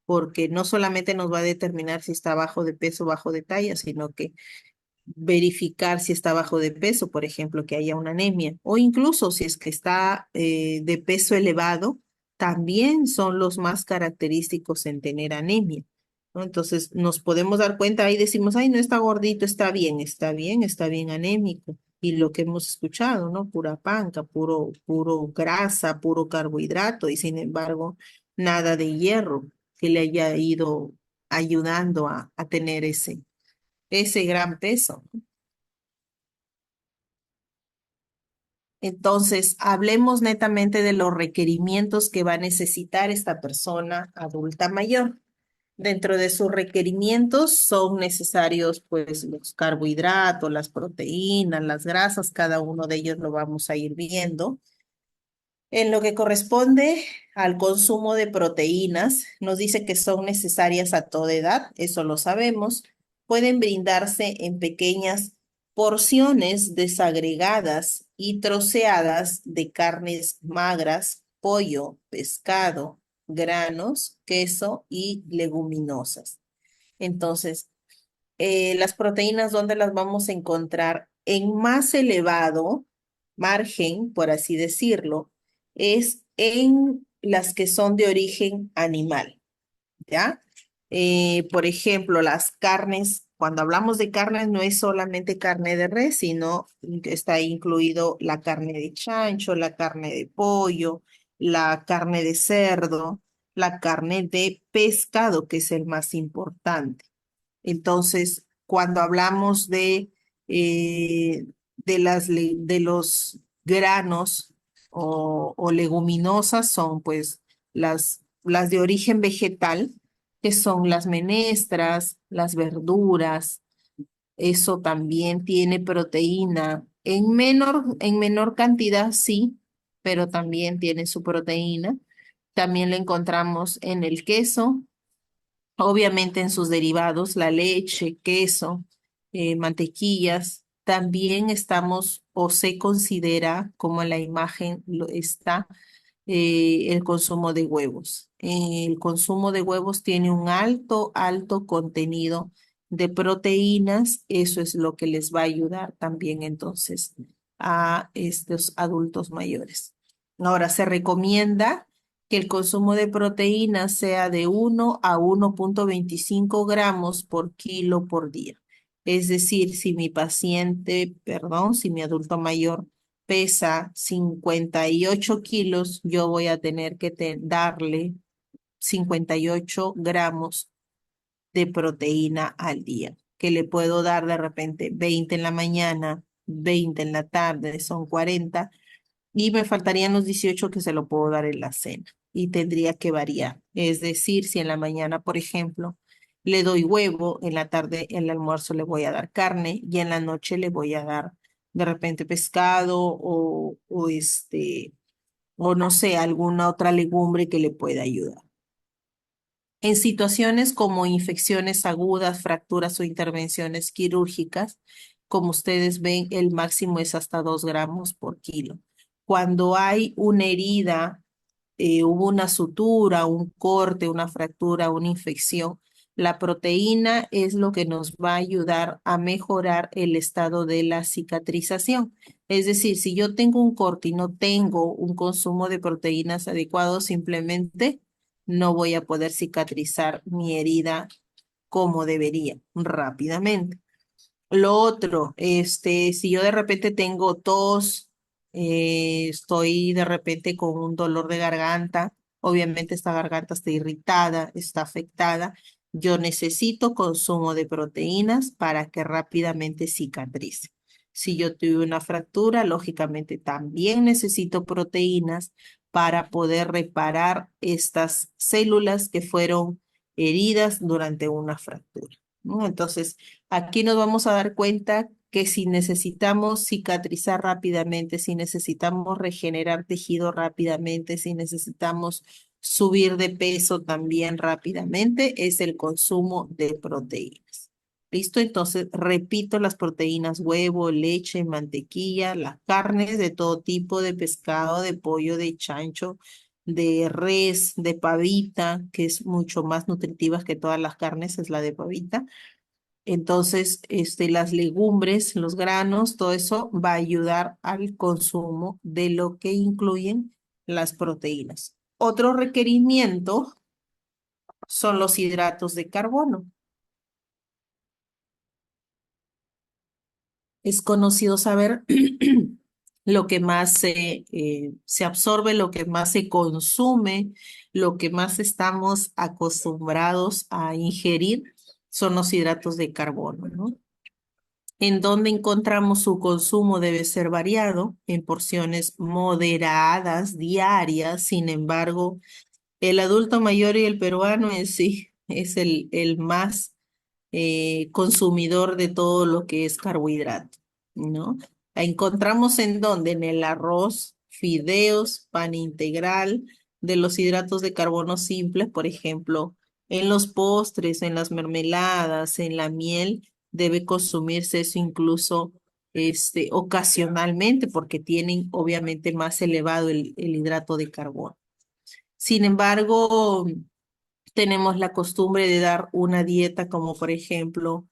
porque no solamente nos va a determinar si está bajo de peso o bajo de talla, sino que verificar si está bajo de peso, por ejemplo, que haya una anemia, o incluso si es que está de peso elevado, también son los más característicos en tener anemia. ¿no? Entonces nos podemos dar cuenta, ahí decimos, ay, no está gordito, está bien, está bien, está bien anémico. Y lo que hemos escuchado, ¿no? Pura panca, puro grasa, puro carbohidrato, y sin embargo, nada de hierro que le haya ido ayudando a tener ese gran peso. Entonces, hablemos netamente de los requerimientos que va a necesitar esta persona adulta mayor. Dentro de sus requerimientos son necesarios pues los carbohidratos, las proteínas, las grasas, cada uno de ellos lo vamos a ir viendo. En lo que corresponde al consumo de proteínas, nos dice que son necesarias a toda edad, eso lo sabemos. Pueden brindarse en pequeñas porciones desagregadas y troceadas de carnes magras, pollo, pescado, granos, queso y leguminosas. Entonces, las proteínas, ¿dónde las vamos a encontrar? En más elevado margen, por así decirlo, es en las que son de origen animal, ¿ya? Por ejemplo, las carnes, cuando hablamos de carnes, no es solamente carne de res, sino que está incluido la carne de chancho, la carne de pollo, la carne de cerdo, la carne de pescado, que es el más importante. Entonces, cuando hablamos de los granos o leguminosas, son pues las de origen vegetal, que son las menestras, las verduras, eso también tiene proteína. En menor cantidad, sí, pero también tiene su proteína. También la encontramos en el queso, obviamente en sus derivados, la leche, queso, mantequillas. También estamos o se considera, como en la imagen lo está, el consumo de huevos. El consumo de huevos tiene un alto contenido de proteínas. Eso es lo que les va a ayudar también entonces a estos adultos mayores. Ahora, se recomienda que el consumo de proteínas sea de 1 a 1,25 gramos por kilo por día. Es decir, si mi paciente, perdón, si mi adulto mayor pesa 58 kilos, yo voy a tener que darle 58 gramos de proteína al día, que le puedo dar de repente 20 en la mañana, 20 en la tarde, son 40, y me faltarían los 18 que se lo puedo dar en la cena, y tendría que variar. Es decir, si en la mañana, por ejemplo, le doy huevo, en la tarde, en el almuerzo le voy a dar carne y en la noche le voy a dar de repente pescado o no sé, alguna otra legumbre que le pueda ayudar. En situaciones como infecciones agudas, fracturas o intervenciones quirúrgicas, como ustedes ven, el máximo es hasta 2 gramos por kilo. Cuando hay una herida, hubo una sutura, un corte, una fractura, una infección, la proteína es lo que nos va a ayudar a mejorar el estado de la cicatrización. Es decir, si yo tengo un corte y no tengo un consumo de proteínas adecuado, simplemente no voy a poder cicatrizar mi herida como debería rápidamente. Lo otro, si yo de repente tengo tos, estoy de repente con un dolor de garganta, obviamente esta garganta está irritada, está afectada, yo necesito consumo de proteínas para que rápidamente cicatrice. Si yo tuve una fractura, lógicamente también necesito proteínas para poder reparar estas células que fueron heridas durante una fractura, ¿no? Entonces, aquí nos vamos a dar cuenta que si necesitamos cicatrizar rápidamente, si necesitamos regenerar tejido rápidamente, si necesitamos subir de peso también rápidamente, es el consumo de proteínas. ¿Listo? Entonces, repito, las proteínas, huevo, leche, mantequilla, las carnes de todo tipo, de pescado, de pollo, de chancho, de res, de pavita, que es mucho más nutritiva que todas las carnes, es la de pavita. Entonces, las legumbres, los granos, todo eso va a ayudar al consumo de lo que incluyen las proteínas. Otro requerimiento son los hidratos de carbono. Es conocido saber lo que más se absorbe, lo que más se consume, lo que más estamos acostumbrados a ingerir son los hidratos de carbono, ¿no? En donde encontramos su consumo debe ser variado en porciones moderadas, diarias. Sin embargo, el adulto mayor y el peruano en sí es el más consumidor de todo lo que es carbohidrato, ¿no? La encontramos en donde, en el arroz, fideos, pan integral, de los hidratos de carbono simples, por ejemplo, en los postres, en las mermeladas, en la miel, debe consumirse eso incluso ocasionalmente, porque tienen obviamente más elevado el hidrato de carbono. Sin embargo, tenemos la costumbre de dar una dieta como por ejemplo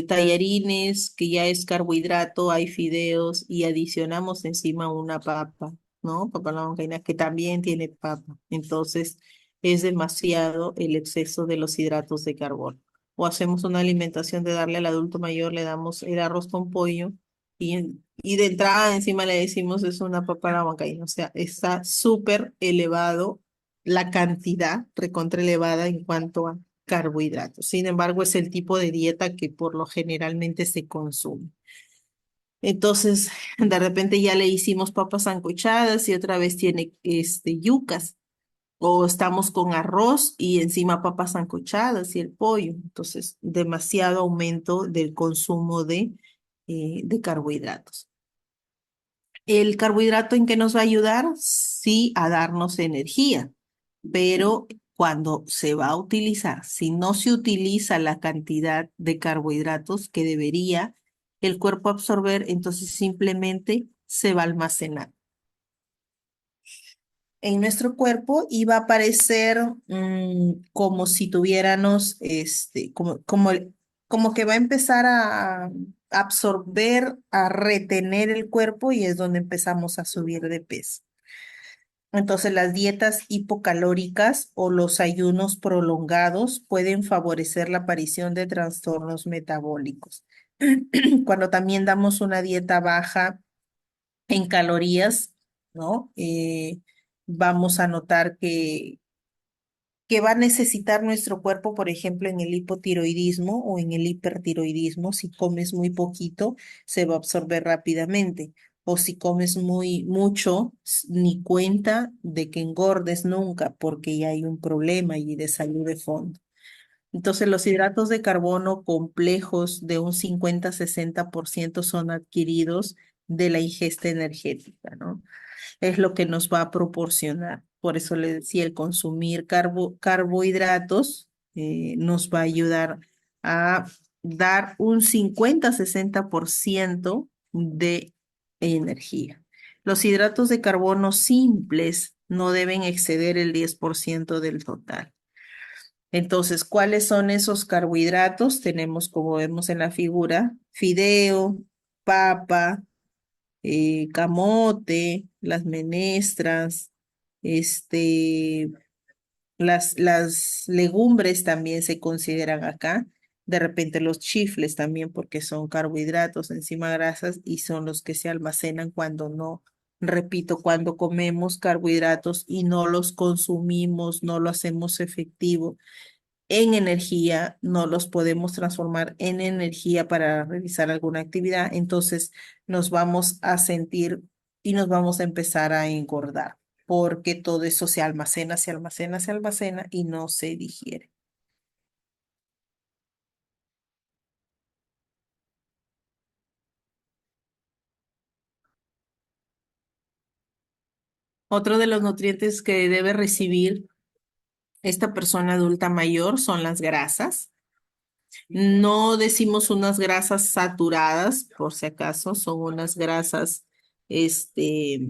tallarines, que ya es carbohidrato, hay fideos y adicionamos encima una papa, ¿no? Papa a la huancaína que también tiene papa. Entonces es demasiado el exceso de los hidratos de carbono. O hacemos una alimentación de darle al adulto mayor, le damos el arroz con pollo y de entrada encima le decimos es una papa a la huancaína. O sea, está súper elevado la cantidad recontra elevada en cuanto a carbohidratos. Sin embargo, es el tipo de dieta que por lo generalmente se consume. Entonces, de repente ya le hicimos papas sancochadas y otra vez tiene yucas. O estamos con arroz y encima papas sancochadas y el pollo. Entonces, demasiado aumento del consumo de carbohidratos. ¿El carbohidrato en qué nos va a ayudar? Sí, a darnos energía, pero cuando se va a utilizar, si no se utiliza la cantidad de carbohidratos que debería el cuerpo absorber, entonces simplemente se va a almacenar en nuestro cuerpo y va a aparecer como si tuviéramos, como que va a empezar a absorber, a retener el cuerpo y es donde empezamos a subir de peso. Entonces, las dietas hipocalóricas o los ayunos prolongados pueden favorecer la aparición de trastornos metabólicos. Cuando también damos una dieta baja en calorías, ¿no? Vamos a notar que va a necesitar nuestro cuerpo, por ejemplo, en el hipotiroidismo o en el hipertiroidismo. Si comes muy poquito, se va a absorber rápidamente. O si comes muy mucho, ni cuenta de que engordes nunca, porque ya hay un problema allí de salud de fondo. Entonces, los hidratos de carbono complejos de un 50-60% son adquiridos de la ingesta energética, ¿no? Es lo que nos va a proporcionar. Por eso le decía, el consumir carbohidratos nos va a ayudar a dar un 50-60% de energía. Los hidratos de carbono simples no deben exceder el 10% del total. Entonces, ¿cuáles son esos carbohidratos? Tenemos, como vemos en la figura, fideo, papa, camote, las menestras, este, las legumbres también se consideran acá. De repente los chifles también porque son carbohidratos, encima grasas y son los que se almacenan cuando no, repito, cuando comemos carbohidratos y no los consumimos, no lo hacemos efectivo en energía, no los podemos transformar en energía para realizar alguna actividad, entonces nos vamos a sentir y nos vamos a empezar a engordar, porque todo eso se almacena, se almacena, se almacena y no se digiere. Otro de los nutrientes que debe recibir esta persona adulta mayor son las grasas. No decimos unas grasas saturadas, por si acaso, son unas grasas, este,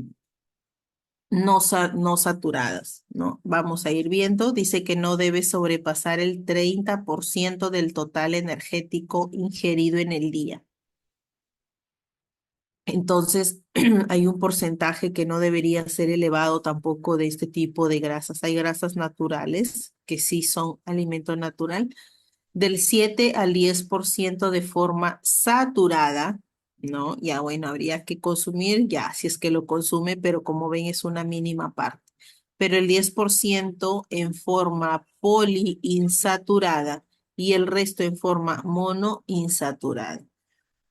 no saturadas, ¿no? Vamos a ir viendo. Dice que no debe sobrepasar el 30% del total energético ingerido en el día. Entonces, hay un porcentaje que no debería ser elevado tampoco de este tipo de grasas. Hay grasas naturales, que sí son alimento natural, del 7 al 10% de forma saturada, ¿no? Ya bueno, habría que consumir, ya, si es que lo consume, pero como ven es una mínima parte. Pero el 10% en forma poliinsaturada y el resto en forma monoinsaturada.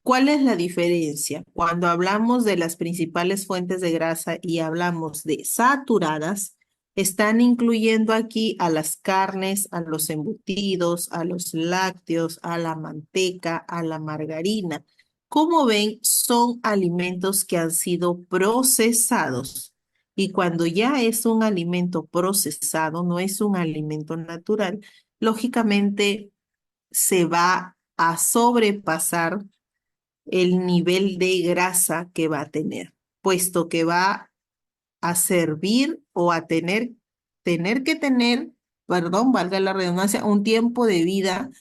¿Cuál es la diferencia? Cuando hablamos de las principales fuentes de grasa y hablamos de saturadas, están incluyendo aquí a las carnes, a los embutidos, a los lácteos, a la manteca, a la margarina. Como ven, son alimentos que han sido procesados. Y cuando ya es un alimento procesado, no es un alimento natural, lógicamente se va a sobrepasar el nivel de grasa que va a tener, puesto que va a servir o a tener que tener, perdón, valga la redundancia, un tiempo de vida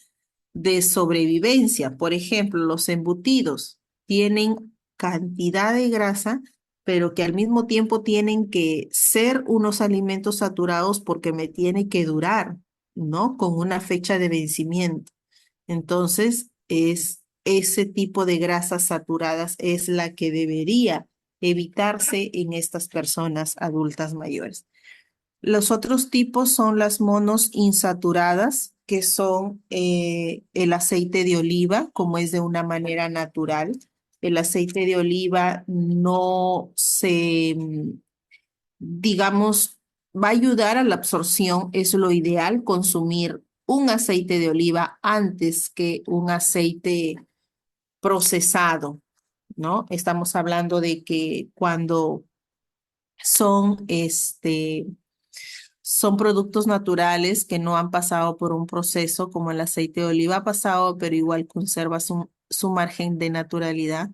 de sobrevivencia. Por ejemplo, los embutidos tienen cantidad de grasa, pero que al mismo tiempo tienen que ser unos alimentos saturados porque me tiene que durar, ¿no? Con una fecha de vencimiento. Entonces, es ese tipo de grasas saturadas es la que debería evitarse en estas personas adultas mayores. Los otros tipos son las monos insaturadas, que son el aceite de oliva, como es de una manera natural. El aceite de oliva no se, digamos, va a ayudar a la absorción. Es lo ideal consumir un aceite de oliva antes que un aceite procesado, ¿no? Estamos hablando de que cuando son, son productos naturales que no han pasado por un proceso como el aceite de oliva ha pasado, pero igual conserva su margen de naturalidad,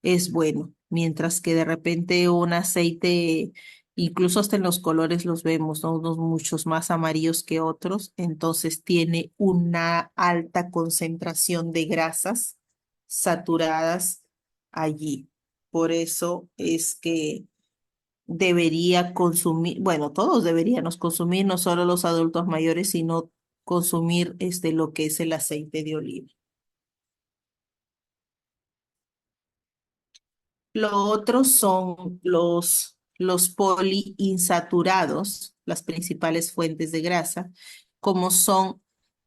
es bueno. Mientras que de repente un aceite, incluso hasta en los colores los vemos, ¿no? Unos muchos más amarillos que otros, entonces tiene una alta concentración de grasas saturadas allí. Por eso es que debería consumir, bueno, todos deberíamos consumir, no solo los adultos mayores, sino consumir lo que es el aceite de oliva. Lo otro son los poliinsaturados, las principales fuentes de grasa, como son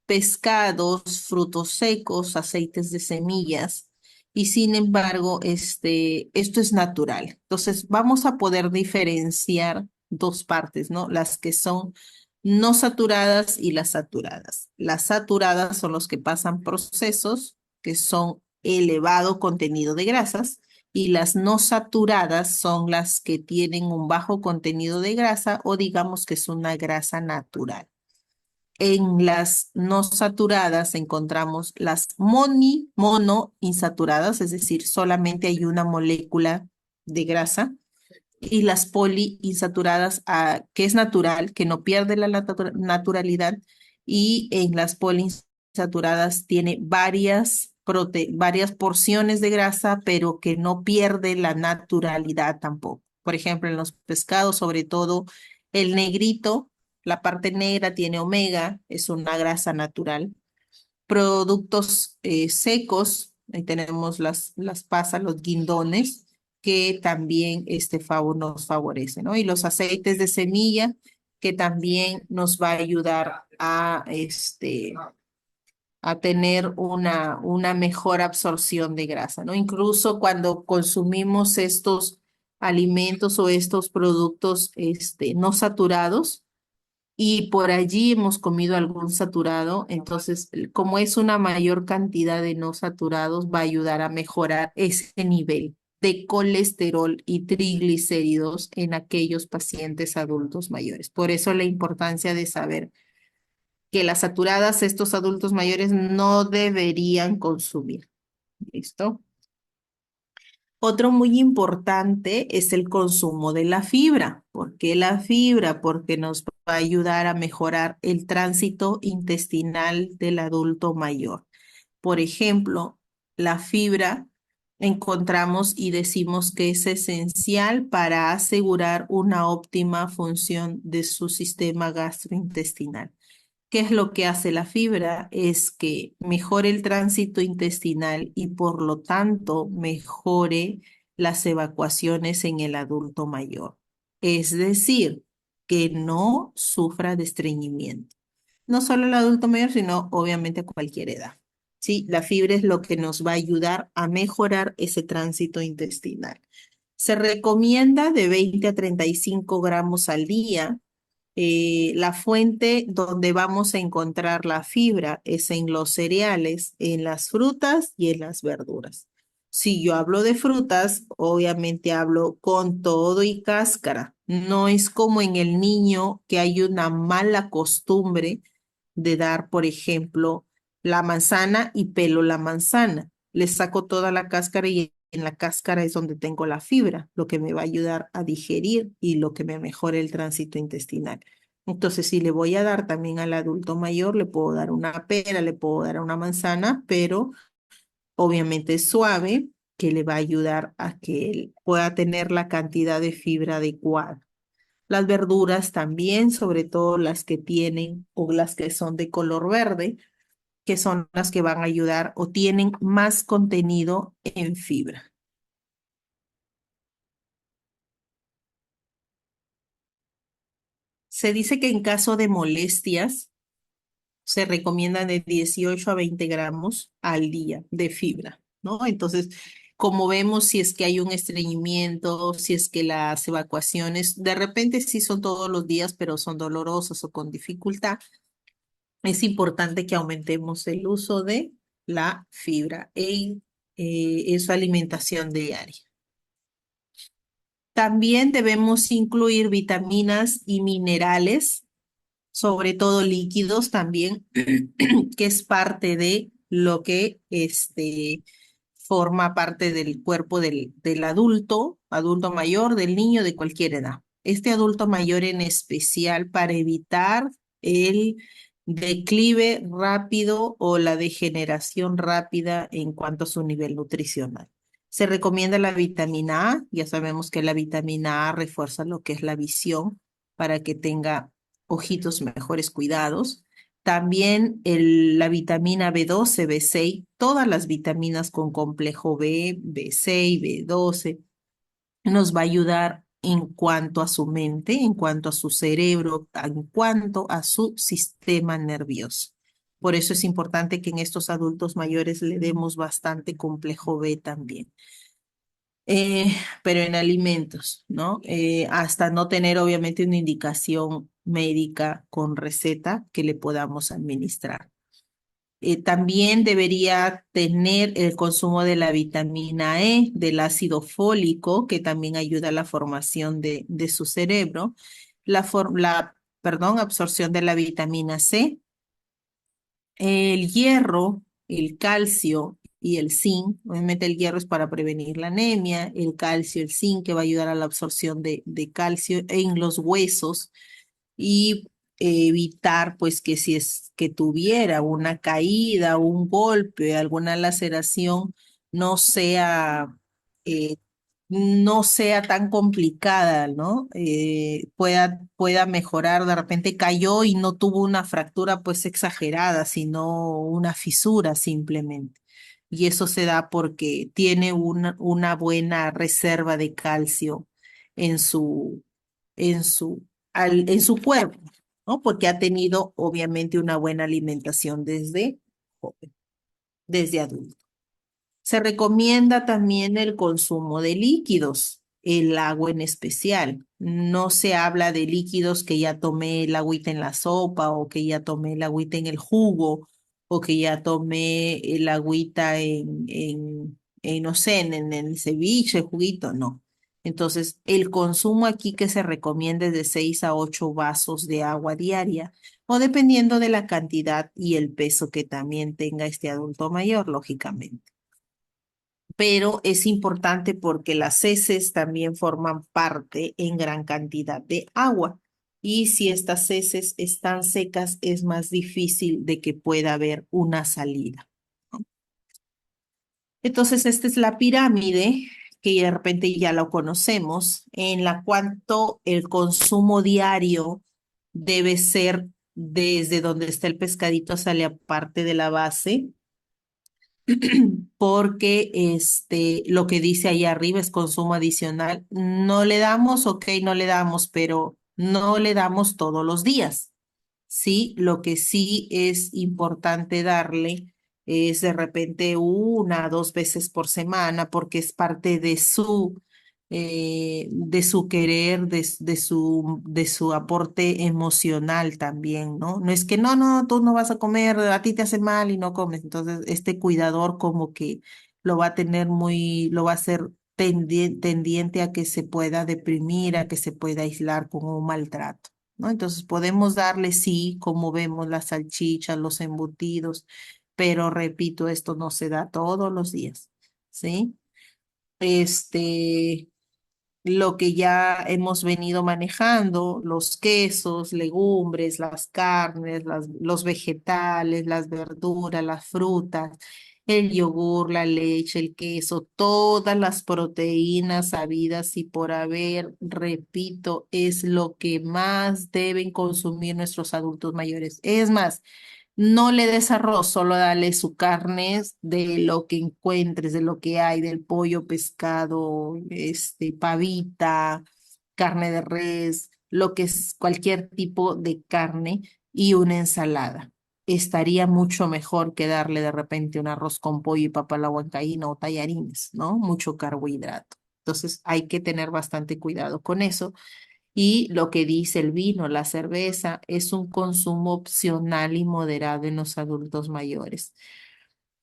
pescados, frutos secos, aceites de semillas. Y sin embargo, esto es natural. Entonces, vamos a poder diferenciar dos partes, ¿no? Las que son no saturadas y las saturadas. Las saturadas son los que pasan procesos que son elevado contenido de grasas y las no saturadas son las que tienen un bajo contenido de grasa o digamos que es una grasa natural. En las no saturadas encontramos las monoinsaturadas, es decir, solamente hay una molécula de grasa, y las poliinsaturadas, que es natural, que no pierde la naturalidad, y en las poliinsaturadas tiene varias porciones de grasa, pero que no pierde la naturalidad tampoco. Por ejemplo, en los pescados, sobre todo el negrito, la parte negra tiene omega, es una grasa natural. Productos secos, ahí tenemos las pasas, los guindones, que también nos favorece, ¿no? Y los aceites de semilla, que también nos va a ayudar a tener una mejor absorción de grasa, ¿no? Incluso cuando consumimos estos alimentos o estos productos no saturados, y por allí hemos comido algún saturado, entonces como es una mayor cantidad de no saturados, va a ayudar a mejorar ese nivel de colesterol y triglicéridos en aquellos pacientes adultos mayores. Por eso la importancia de saber que las saturadas estos adultos mayores no deberían consumir. ¿Listo? Otro muy importante es el consumo de la fibra. ¿Por qué la fibra? Porque nos va a ayudar a mejorar el tránsito intestinal del adulto mayor. Por ejemplo, la fibra encontramos y decimos que es esencial para asegurar una óptima función de su sistema gastrointestinal. ¿Qué es lo que hace la fibra? Es que mejore el tránsito intestinal y por lo tanto mejore las evacuaciones en el adulto mayor. Es decir, que no sufra de estreñimiento. No solo el adulto mayor, sino obviamente a cualquier edad. Sí, la fibra es lo que nos va a ayudar a mejorar ese tránsito intestinal. Se recomienda de 20 a 35 gramos al día. La fuente donde vamos a encontrar la fibra es en los cereales, en las frutas y en las verduras. Si yo hablo de frutas, obviamente hablo con todo y cáscara. No es como en el niño que hay una mala costumbre de dar, por ejemplo, la manzana y pelo la manzana. Le saco toda la cáscara y en la cáscara es donde tengo la fibra, lo que me va a ayudar a digerir y lo que me mejora el tránsito intestinal. Entonces, si le voy a dar también al adulto mayor, le puedo dar una pera, le puedo dar una manzana, pero obviamente suave, que le va a ayudar a que él pueda tener la cantidad de fibra adecuada. Las verduras también, sobre todo las que tienen o las que son de color verde, que son las que van a ayudar o tienen más contenido en fibra. Se dice que en caso de molestias, se recomiendan de 18 a 20 gramos al día de fibra, ¿no? Entonces, como vemos, si es que hay un estreñimiento, si es que las evacuaciones, de repente sí son todos los días, pero son dolorosas o con dificultad, es importante que aumentemos el uso de la fibra en su alimentación diaria. También debemos incluir vitaminas y minerales, sobre todo líquidos también, que es parte de lo que forma parte del cuerpo del adulto, adulto mayor, del niño de cualquier edad. Este adulto mayor en especial para evitar el declive rápido o la degeneración rápida en cuanto a su nivel nutricional. Se recomienda la vitamina A, ya sabemos que la vitamina A refuerza lo que es la visión para que tenga ojitos mejores cuidados. También la vitamina B12, B6, todas las vitaminas con complejo B, B6, B12, nos va a ayudar en cuanto a su mente, en cuanto a su cerebro, en cuanto a su sistema nervioso. Por eso es importante que en estos adultos mayores le demos bastante complejo B también. Eh, pero en alimentos, ¿no? Hasta no tener obviamente una indicación médica con receta que le podamos administrar. También debería tener el consumo de la vitamina E, del ácido fólico, que también ayuda a la formación de su cerebro, absorción de la vitamina C, el hierro, el calcio y el zinc. Obviamente el hierro es para prevenir la anemia, el calcio, el zinc que va a ayudar a la absorción de calcio en los huesos y evitar pues que si es que tuviera una caída, un golpe, alguna laceración, no sea eh, no sea tan complicada, ¿no? Pueda mejorar, de repente cayó y no tuvo una fractura pues exagerada, sino una fisura simplemente. Y eso se da porque tiene una buena reserva de calcio en en su cuerpo, ¿no? Porque ha tenido obviamente una buena alimentación desde joven, desde adulto. Se recomienda también el consumo de líquidos, el agua en especial. No se habla de líquidos que ya tomé el agüita en la sopa o que ya tomé el agüita en el jugo o que ya tomé el agüita no sé, en el ceviche, juguito, no. Entonces, el consumo aquí que se recomienda es de 6 a 8 vasos de agua diaria o dependiendo de la cantidad y el peso que también tenga este adulto mayor, lógicamente, pero es importante porque las heces también forman parte en gran cantidad de agua. Y si estas heces están secas, es más difícil de que pueda haber una salida. Entonces, esta es la pirámide que de repente ya lo conocemos, en la cuanto el consumo diario debe ser desde donde está el pescadito hasta la parte de la base, porque lo que dice ahí arriba es consumo adicional. No le damos, ok, no le damos, pero no le damos todos los días. Sí, lo que sí es importante darle es de repente 1 2 veces por semana, porque es parte de su querer, de su aporte emocional también, ¿no? No es que no, no, tú no vas a comer, a ti te hace mal y no comes. Entonces, este cuidador como que lo va a tener lo va a hacer tendiente a que se pueda deprimir, a que se pueda aislar con un maltrato. ¿No? Entonces podemos darle, sí, como vemos, las salchichas, los embutidos, pero repito, esto no se da todos los días, ¿sí? Este, lo que ya hemos venido manejando, los quesos, legumbres, las carnes, los vegetales, las verduras, las frutas, el yogur, la leche, el queso, todas las proteínas habidas y por haber, repito, es lo que más deben consumir nuestros adultos mayores. Es más, no le des arroz, solo dale su carne de lo que encuentres, de lo que hay, del pollo, pescado, pavita, carne de res, lo que es cualquier tipo de carne y una ensalada. Estaría mucho mejor que darle de repente un arroz con pollo y papa a la huancaína o tallarines, ¿no? Mucho carbohidrato. Entonces hay que tener bastante cuidado con eso. Y lo que dice el vino, la cerveza, es un consumo opcional y moderado en los adultos mayores,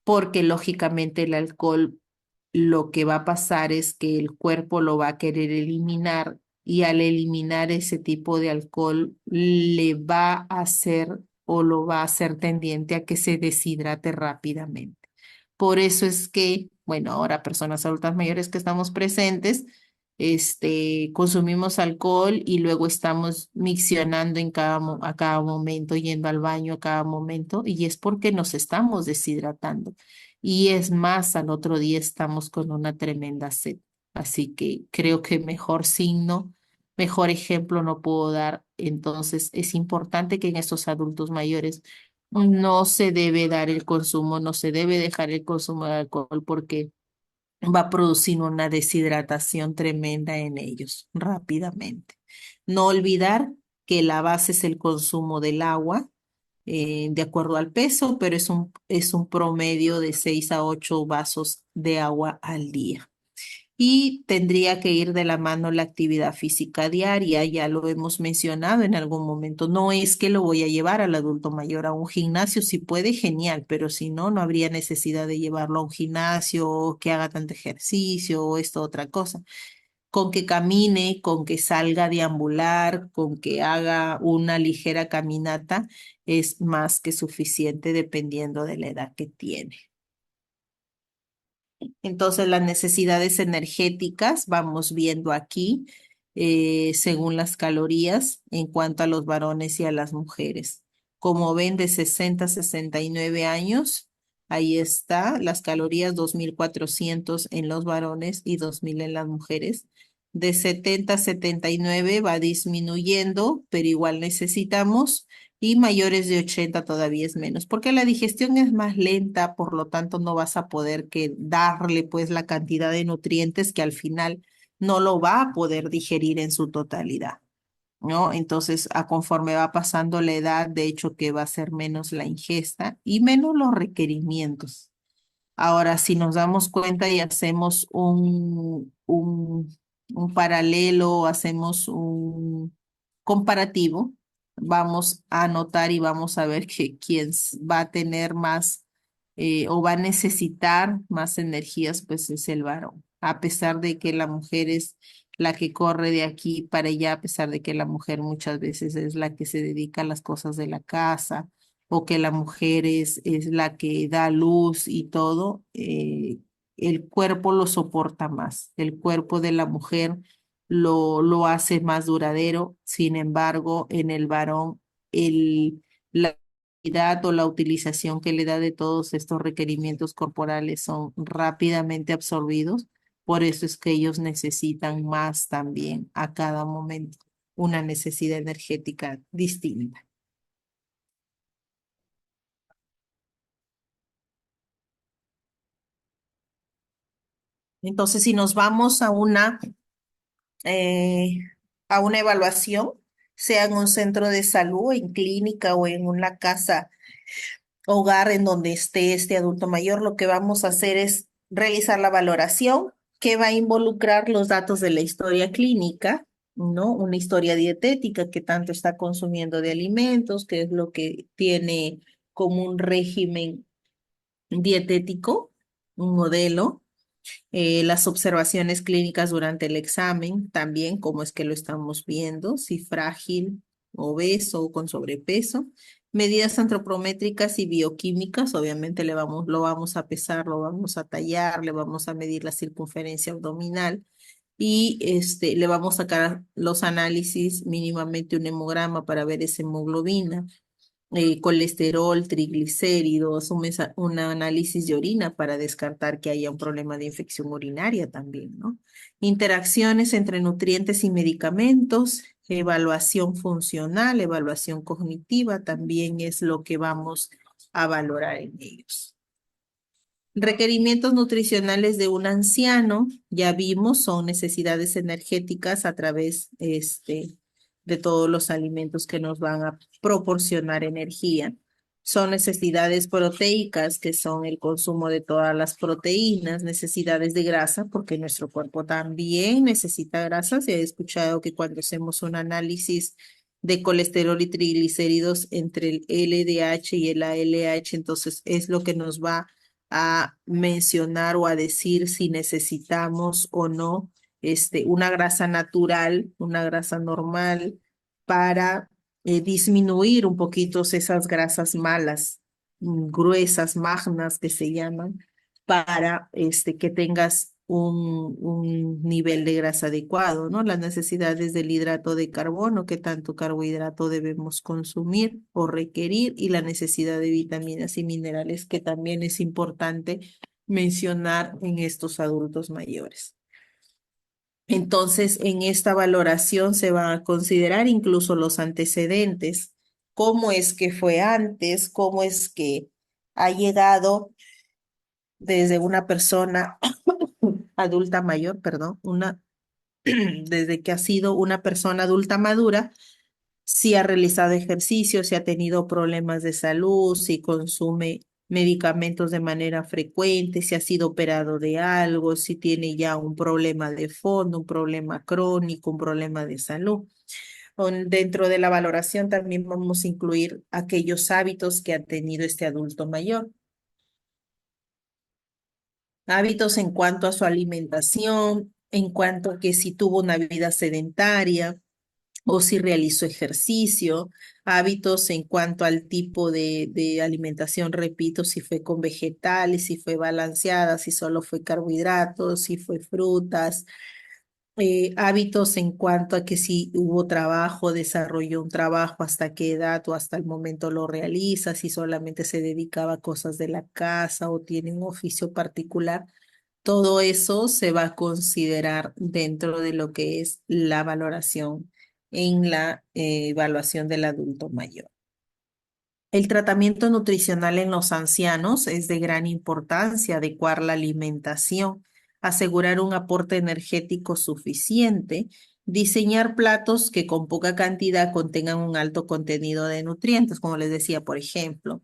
porque lógicamente el alcohol lo que va a pasar es que el cuerpo lo va a querer eliminar y al eliminar ese tipo de alcohol le va a hacer o lo va a hacer tendiente a que se deshidrate rápidamente. Por eso es que, bueno, ahora personas adultas mayores que estamos presentes, consumimos alcohol y luego estamos miccionando a cada momento, yendo al baño a cada momento, y es porque nos estamos deshidratando. Y es más, al otro día estamos con una tremenda sed. Así que creo que mejor signo, mejor ejemplo no puedo dar. Entonces, es importante que en estos adultos mayores no se debe dar el consumo, no se debe dejar el consumo de alcohol porque va a producir una deshidratación tremenda en ellos rápidamente. No olvidar que la base es el consumo del agua, de acuerdo al peso, pero es un promedio de 6 a 8 vasos de agua al día. Y tendría que ir de la mano la actividad física diaria, ya lo hemos mencionado en algún momento. No es que lo voy a llevar al adulto mayor a un gimnasio, si puede, genial, pero si no, no habría necesidad de llevarlo a un gimnasio o que haga tanto ejercicio o esto otra cosa. Con que camine, con que salga a deambular, con que haga una ligera caminata, es más que suficiente dependiendo de la edad que tiene. Entonces, las necesidades energéticas, vamos viendo aquí, según las calorías, en cuanto a los varones y a las mujeres. Como ven, de 60 a 69 años, ahí está, las calorías 2.400 en los varones y 2.000 en las mujeres. De 70 a 79 va disminuyendo, pero igual necesitamos y mayores de 80 todavía es menos, porque la digestión es más lenta, por lo tanto no vas a poder darle pues la cantidad de nutrientes que al final no lo va a poder digerir en su totalidad, ¿no? Entonces, a conforme va pasando la edad, de hecho que va a ser menos la ingesta y menos los requerimientos. Ahora, si nos damos cuenta y hacemos un paralelo, hacemos un comparativo, vamos a notar y vamos a ver que va a tener más o va a necesitar más energías, pues es el varón. A pesar de que la mujer es la que corre de aquí para allá, a pesar de que la mujer muchas veces es la que se dedica a las cosas de la casa o que la mujer es la que da luz y todo, el cuerpo lo soporta más. El cuerpo de la mujer lo hace más duradero. Sin embargo, en el varón, o la utilización que le da de todos estos requerimientos corporales son rápidamente absorbidos. Por eso es que ellos necesitan más también a cada momento, una necesidad energética distinta. Entonces, si nos vamos eh, a una evaluación, sea en un centro de salud, en clínica o en una casa hogar en donde esté este adulto mayor, lo que vamos a hacer es realizar la valoración que va a involucrar los datos de la historia clínica, ¿no? Una historia dietética, que tanto está consumiendo de alimentos, qué es lo que tiene como un régimen dietético, un modelo, las observaciones clínicas durante el examen, también cómo es que lo estamos viendo, si frágil, obeso o con sobrepeso. Medidas antropométricas y bioquímicas, obviamente lo vamos a pesar, lo vamos a tallar, le vamos a medir la circunferencia abdominal y le vamos a sacar los análisis, mínimamente un hemograma para ver esa hemoglobina, colesterol, triglicéridos, un análisis de orina para descartar que haya un problema de infección urinaria también, ¿no? Interacciones entre nutrientes y medicamentos, evaluación funcional, evaluación cognitiva, también es lo que vamos a valorar en ellos. Requerimientos nutricionales de un anciano, ya vimos, son necesidades energéticas a través de todos los alimentos que nos van a proporcionar energía. Son necesidades proteicas, que son el consumo de todas las proteínas, necesidades de grasa, porque nuestro cuerpo también necesita grasa. Se ha escuchado que cuando hacemos un análisis de colesterol y triglicéridos entre el LDH y el ALH, entonces es lo que nos va a mencionar o a decir si necesitamos o no una grasa natural, una grasa normal para disminuir un poquito esas grasas malas, gruesas, magnas que se llaman, para que tengas un nivel de grasa adecuado, ¿no? Las necesidades del hidrato de carbono, qué tanto carbohidrato debemos consumir o requerir, y la necesidad de vitaminas y minerales, que también es importante mencionar en estos adultos mayores. Entonces, en esta valoración se van a considerar incluso los antecedentes, cómo es que fue antes, cómo es que ha llegado desde una persona adulta mayor, perdón, desde que ha sido una persona adulta madura, si ha realizado ejercicio, si ha tenido problemas de salud, si consume medicamentos de manera frecuente, si ha sido operado de algo, si tiene ya un problema de fondo, un problema crónico, un problema de salud. Dentro de la valoración también vamos a incluir aquellos hábitos que ha tenido este adulto mayor. Hábitos en cuanto a su alimentación, en cuanto a que si tuvo una vida sedentaria o si realizó ejercicio, hábitos en cuanto al tipo de alimentación, repito, si fue con vegetales, si fue balanceada, si solo fue carbohidratos, si fue frutas, hábitos en cuanto a que si hubo trabajo, desarrolló un trabajo, hasta qué edad o hasta el momento lo realiza, si solamente se dedicaba a cosas de la casa o tiene un oficio particular. Todo eso se va a considerar dentro de lo que es la valoración en la evaluación del adulto mayor. El tratamiento nutricional en los ancianos es de gran importancia: adecuar la alimentación, asegurar un aporte energético suficiente, diseñar platos que con poca cantidad contengan un alto contenido de nutrientes, como les decía, por ejemplo,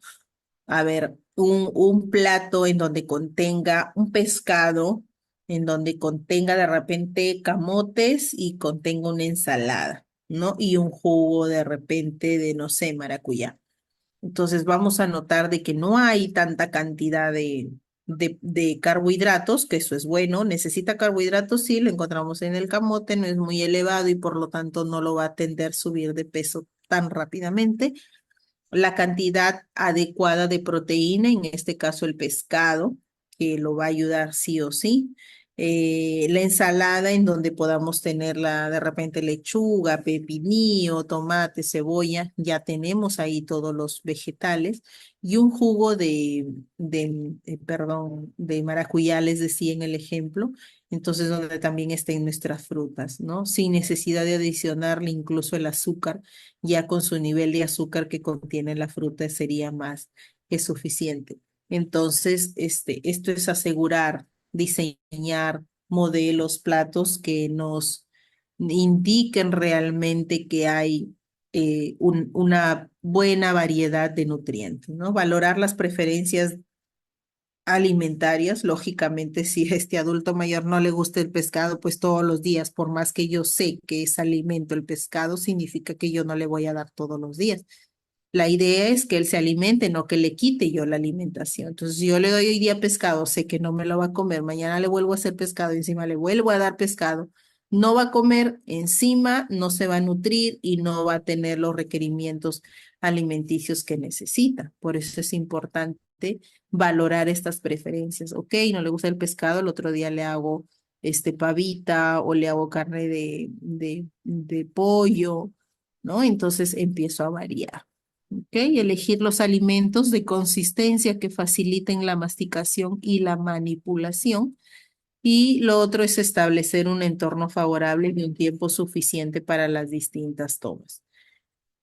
a ver, un plato en donde contenga un pescado, en donde contenga de repente camotes y contenga una ensalada, ¿no? Y un jugo de repente de, no sé, maracuyá. Entonces vamos a notar de que no hay tanta cantidad de carbohidratos, que eso es bueno. Necesita carbohidratos, sí, lo encontramos en el camote, no es muy elevado y por lo tanto no lo va a tender a subir de peso tan rápidamente. La cantidad adecuada de proteína, en este caso el pescado, que lo va a ayudar sí o sí. la ensalada en donde podamos tenerla de repente lechuga, pepinillo, tomate, cebolla, ya tenemos ahí todos los vegetales y un jugo perdón, de maracuyá, les decía en el ejemplo, entonces donde también estén nuestras frutas, ¿no? Sin necesidad de adicionarle incluso el azúcar, ya con su nivel de azúcar que contiene la fruta sería más que suficiente. Entonces, esto es asegurar, diseñar modelos, platos que nos indiquen realmente que hay una buena variedad de nutrientes, ¿no? Valorar las preferencias alimentarias, lógicamente, si a este adulto mayor no le gusta el pescado, pues todos los días, por más que yo sé que es alimento el pescado, significa que yo no le voy a dar todos los días. La idea es que él se alimente, no que le quite yo la alimentación. Entonces, si yo le doy hoy día pescado, sé que no me lo va a comer, mañana le vuelvo a hacer pescado, encima le vuelvo a dar pescado, no va a comer, encima no se va a nutrir y no va a tener los requerimientos alimenticios que necesita. Por eso es importante valorar estas preferencias. Ok, no le gusta el pescado, el otro día le hago pavita o le hago carne de pollo, ¿no? Entonces empiezo a variar. ¿Ok? Elegir los alimentos de consistencia que faciliten la masticación y la manipulación. Y lo otro es establecer un entorno favorable y un tiempo suficiente para las distintas tomas.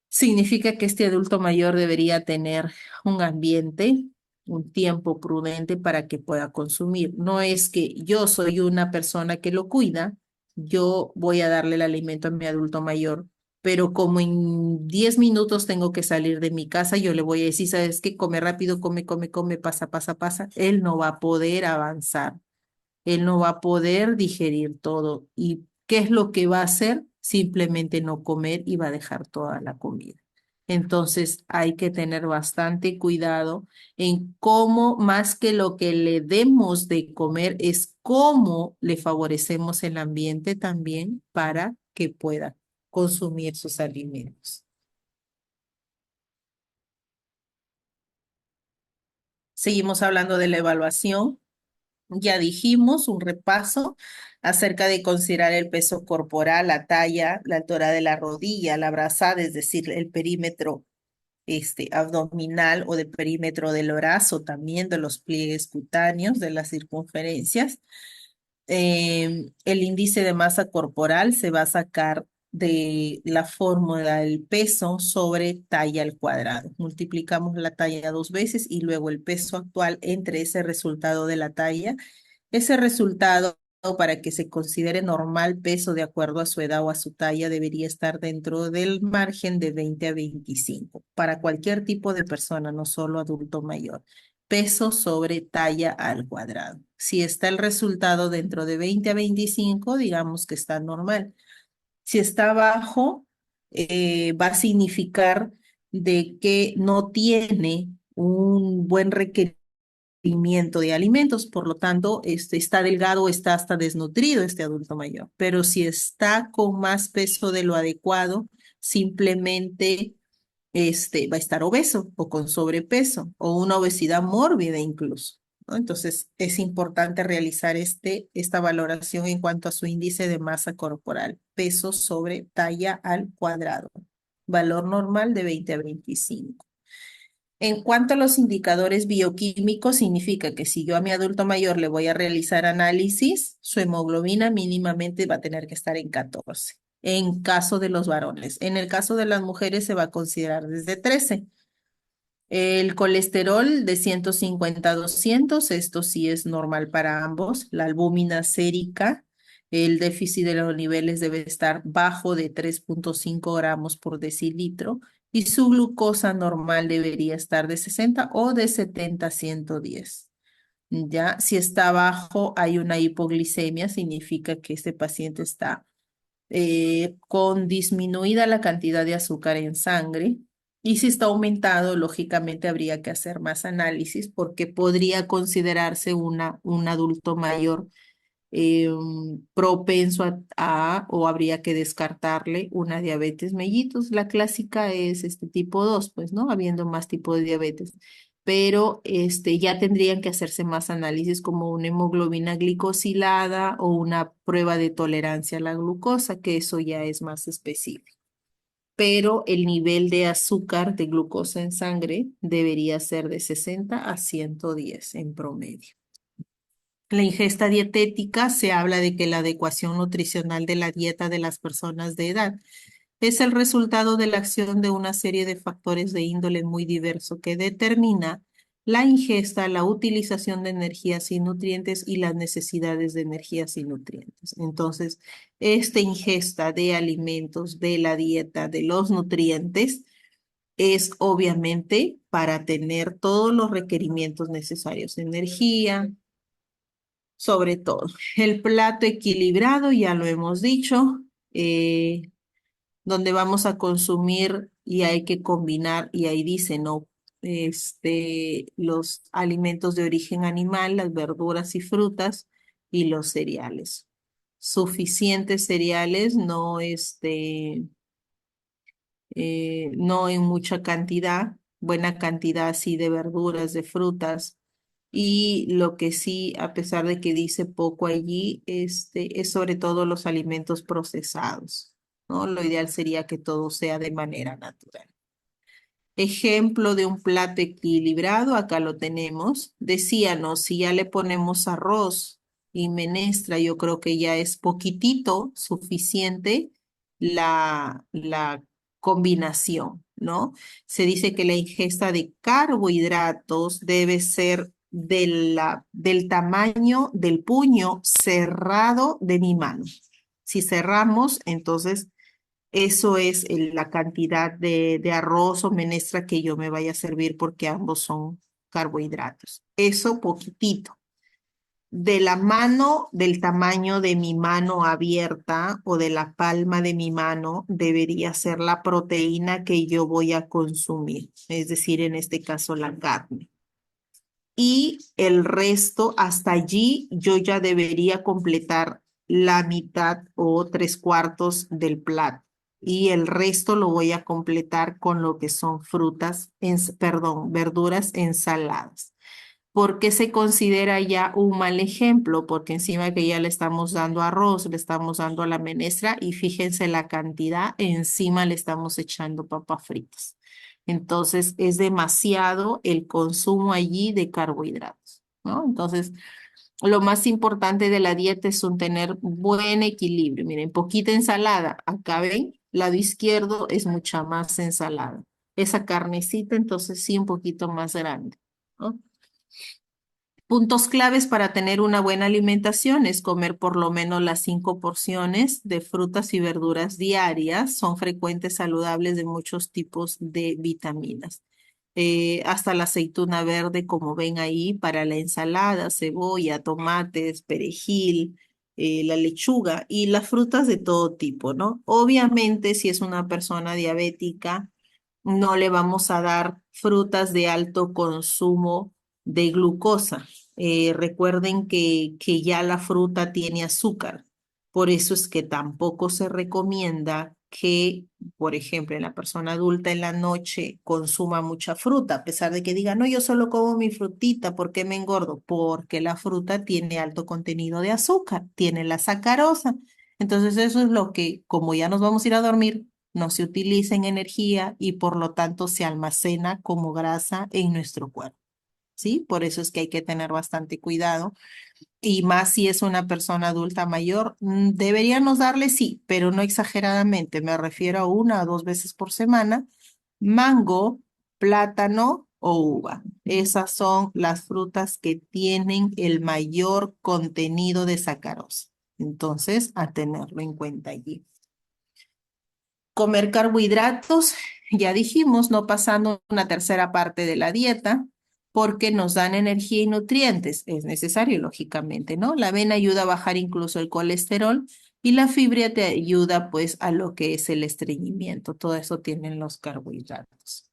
Significa que este adulto mayor debería tener un ambiente, un tiempo prudente para que pueda consumir. No es que yo soy una persona que lo cuida, yo voy a darle el alimento a mi adulto mayor, pero como en 10 minutos tengo que salir de mi casa, yo le voy a decir, ¿sabes qué? Come rápido, come, come, come, pasa, pasa, pasa. Él no va a poder avanzar, él no va a poder digerir todo. ¿Y qué es lo que va a hacer? Simplemente no comer y va a dejar toda la comida. Entonces hay que tener bastante cuidado en cómo, más que lo que le demos de comer, es cómo le favorecemos el ambiente también para que pueda consumir sus alimentos. Seguimos hablando de la evaluación. Ya dijimos un repaso acerca de considerar el peso corporal, la talla, la altura de la rodilla, la brazada, es decir, el perímetro abdominal o del perímetro del brazo, también de los pliegues cutáneos, de las circunferencias. El índice de masa corporal se va a sacar de la fórmula del peso sobre talla al cuadrado. Multiplicamos la talla dos veces y luego el peso actual entre ese resultado de la talla. Ese resultado, para que se considere normal peso de acuerdo a su edad o a su talla, debería estar dentro del margen de 20 a 25 para cualquier tipo de persona, no solo adulto mayor. Peso sobre talla al cuadrado. Si está el resultado dentro de 20 a 25, digamos que está normal. Si está bajo, va a significar de que no tiene un buen requerimiento de alimentos, por lo tanto, está delgado o está hasta desnutrido este adulto mayor. Pero si está con más peso de lo adecuado, simplemente va a estar obeso o con sobrepeso o una obesidad mórbida incluso, ¿no? Entonces, es importante realizar esta valoración en cuanto a su índice de masa corporal, peso sobre talla al cuadrado, valor normal de 20 a 25. En cuanto a los indicadores bioquímicos, significa que si yo a mi adulto mayor le voy a realizar análisis, su hemoglobina mínimamente va a tener que estar en 14, en caso de los varones. En el caso de las mujeres se va a considerar desde 13. El colesterol de 150 a 200, esto sí es normal para ambos. La albúmina sérica, el déficit de los niveles debe estar bajo de 3,5 gramos por decilitro y su glucosa normal debería estar de 60 o de 70 a 110. Ya, si está bajo, hay una hipoglicemia, significa que este paciente está con disminuida la cantidad de azúcar en sangre. Y si está aumentado, lógicamente habría que hacer más análisis porque podría considerarse un adulto mayor propenso o habría que descartarle una diabetes mellitus. La clásica es este tipo 2 pues, ¿no? Habiendo más tipo de diabetes. pero ya tendrían que hacerse más análisis como una hemoglobina glicosilada o una prueba de tolerancia a la glucosa, que eso ya es más específico. Pero el nivel de azúcar de glucosa en sangre debería ser de 60 a 110 en promedio. La ingesta dietética se habla de que la adecuación nutricional de la dieta de las personas de edad es el resultado de la acción de una serie de factores de índole muy diverso que determina la ingesta, la utilización de energías y nutrientes y las necesidades de energías y nutrientes. Entonces, esta ingesta de alimentos, de la dieta, de los nutrientes, es obviamente para tener todos los requerimientos necesarios, energía, sobre todo. El plato equilibrado, ya lo hemos dicho, donde vamos a consumir y hay que combinar, y ahí dice, ¿no? Los alimentos de origen animal, las verduras y frutas y los cereales. Suficientes cereales, no, no en mucha cantidad, buena cantidad sí de verduras, de frutas. Y lo que sí, a pesar de que dice poco allí, es sobre todo los alimentos procesados, ¿no? Lo ideal sería que todo sea de manera natural. Ejemplo de un plato equilibrado, acá lo tenemos. Decíamos, si ya le ponemos arroz y menestra, yo creo que ya es poquitito, suficiente la combinación, ¿no? Se dice que la ingesta de carbohidratos debe ser del tamaño del puño cerrado de mi mano. Si cerramos, entonces eso es la cantidad de arroz o menestra que yo me vaya a servir porque ambos son carbohidratos. Eso poquitito. De la mano, del tamaño de mi mano abierta o de la palma de mi mano, debería ser la proteína que yo voy a consumir, es decir, en este caso la carne. Y el resto, hasta allí, yo ya debería completar la mitad o tres cuartos del plato. Y el resto lo voy a completar con lo que son frutas, perdón, verduras ensaladas. ¿Por qué se considera ya un mal ejemplo? Porque encima que ya le estamos dando arroz, le estamos dando a la menestra y fíjense la cantidad, encima le estamos echando papas fritas. Entonces es demasiado el consumo allí de carbohidratos, ¿no? Entonces, lo más importante de la dieta es un tener buen equilibrio. Miren, poquita ensalada. Acá ven, lado izquierdo es mucha más ensalada. Esa carnecita, entonces sí, un poquito más grande, ¿no? Puntos claves para tener una buena alimentación es comer por lo menos las 5 porciones de frutas y verduras diarias. Son frecuentes saludables de muchos tipos de vitaminas. Hasta la aceituna verde, como ven ahí, para la ensalada, cebolla, tomates, perejil, la lechuga y las frutas de todo tipo, ¿no? Obviamente, si es una persona diabética, no le vamos a dar frutas de alto consumo de glucosa. Recuerden que ya la fruta tiene azúcar. Por eso es que tampoco se recomienda que, por ejemplo, en la persona adulta en la noche consuma mucha fruta, a pesar de que diga, no, yo solo como mi frutita, ¿por qué me engordo? Porque la fruta tiene alto contenido de azúcar, tiene la sacarosa. Entonces eso es lo que, como ya nos vamos a ir a dormir, no se utiliza en energía y por lo tanto se almacena como grasa en nuestro cuerpo. ¿Sí? Por eso es que hay que tener bastante cuidado. Y más si es una persona adulta mayor, deberíamos darle sí, pero no exageradamente. Me refiero a 1 o 2 veces por semana, mango, plátano o uva. Esas son las frutas que tienen el mayor contenido de sacarosa. Entonces, a tenerlo en cuenta allí. Comer carbohidratos, ya dijimos, no pasando una tercera parte de la dieta, porque nos dan energía y nutrientes. Es necesario, lógicamente, ¿no? La avena ayuda a bajar incluso el colesterol y la fibra te ayuda, pues, a lo que es el estreñimiento. Todo eso tienen los carbohidratos.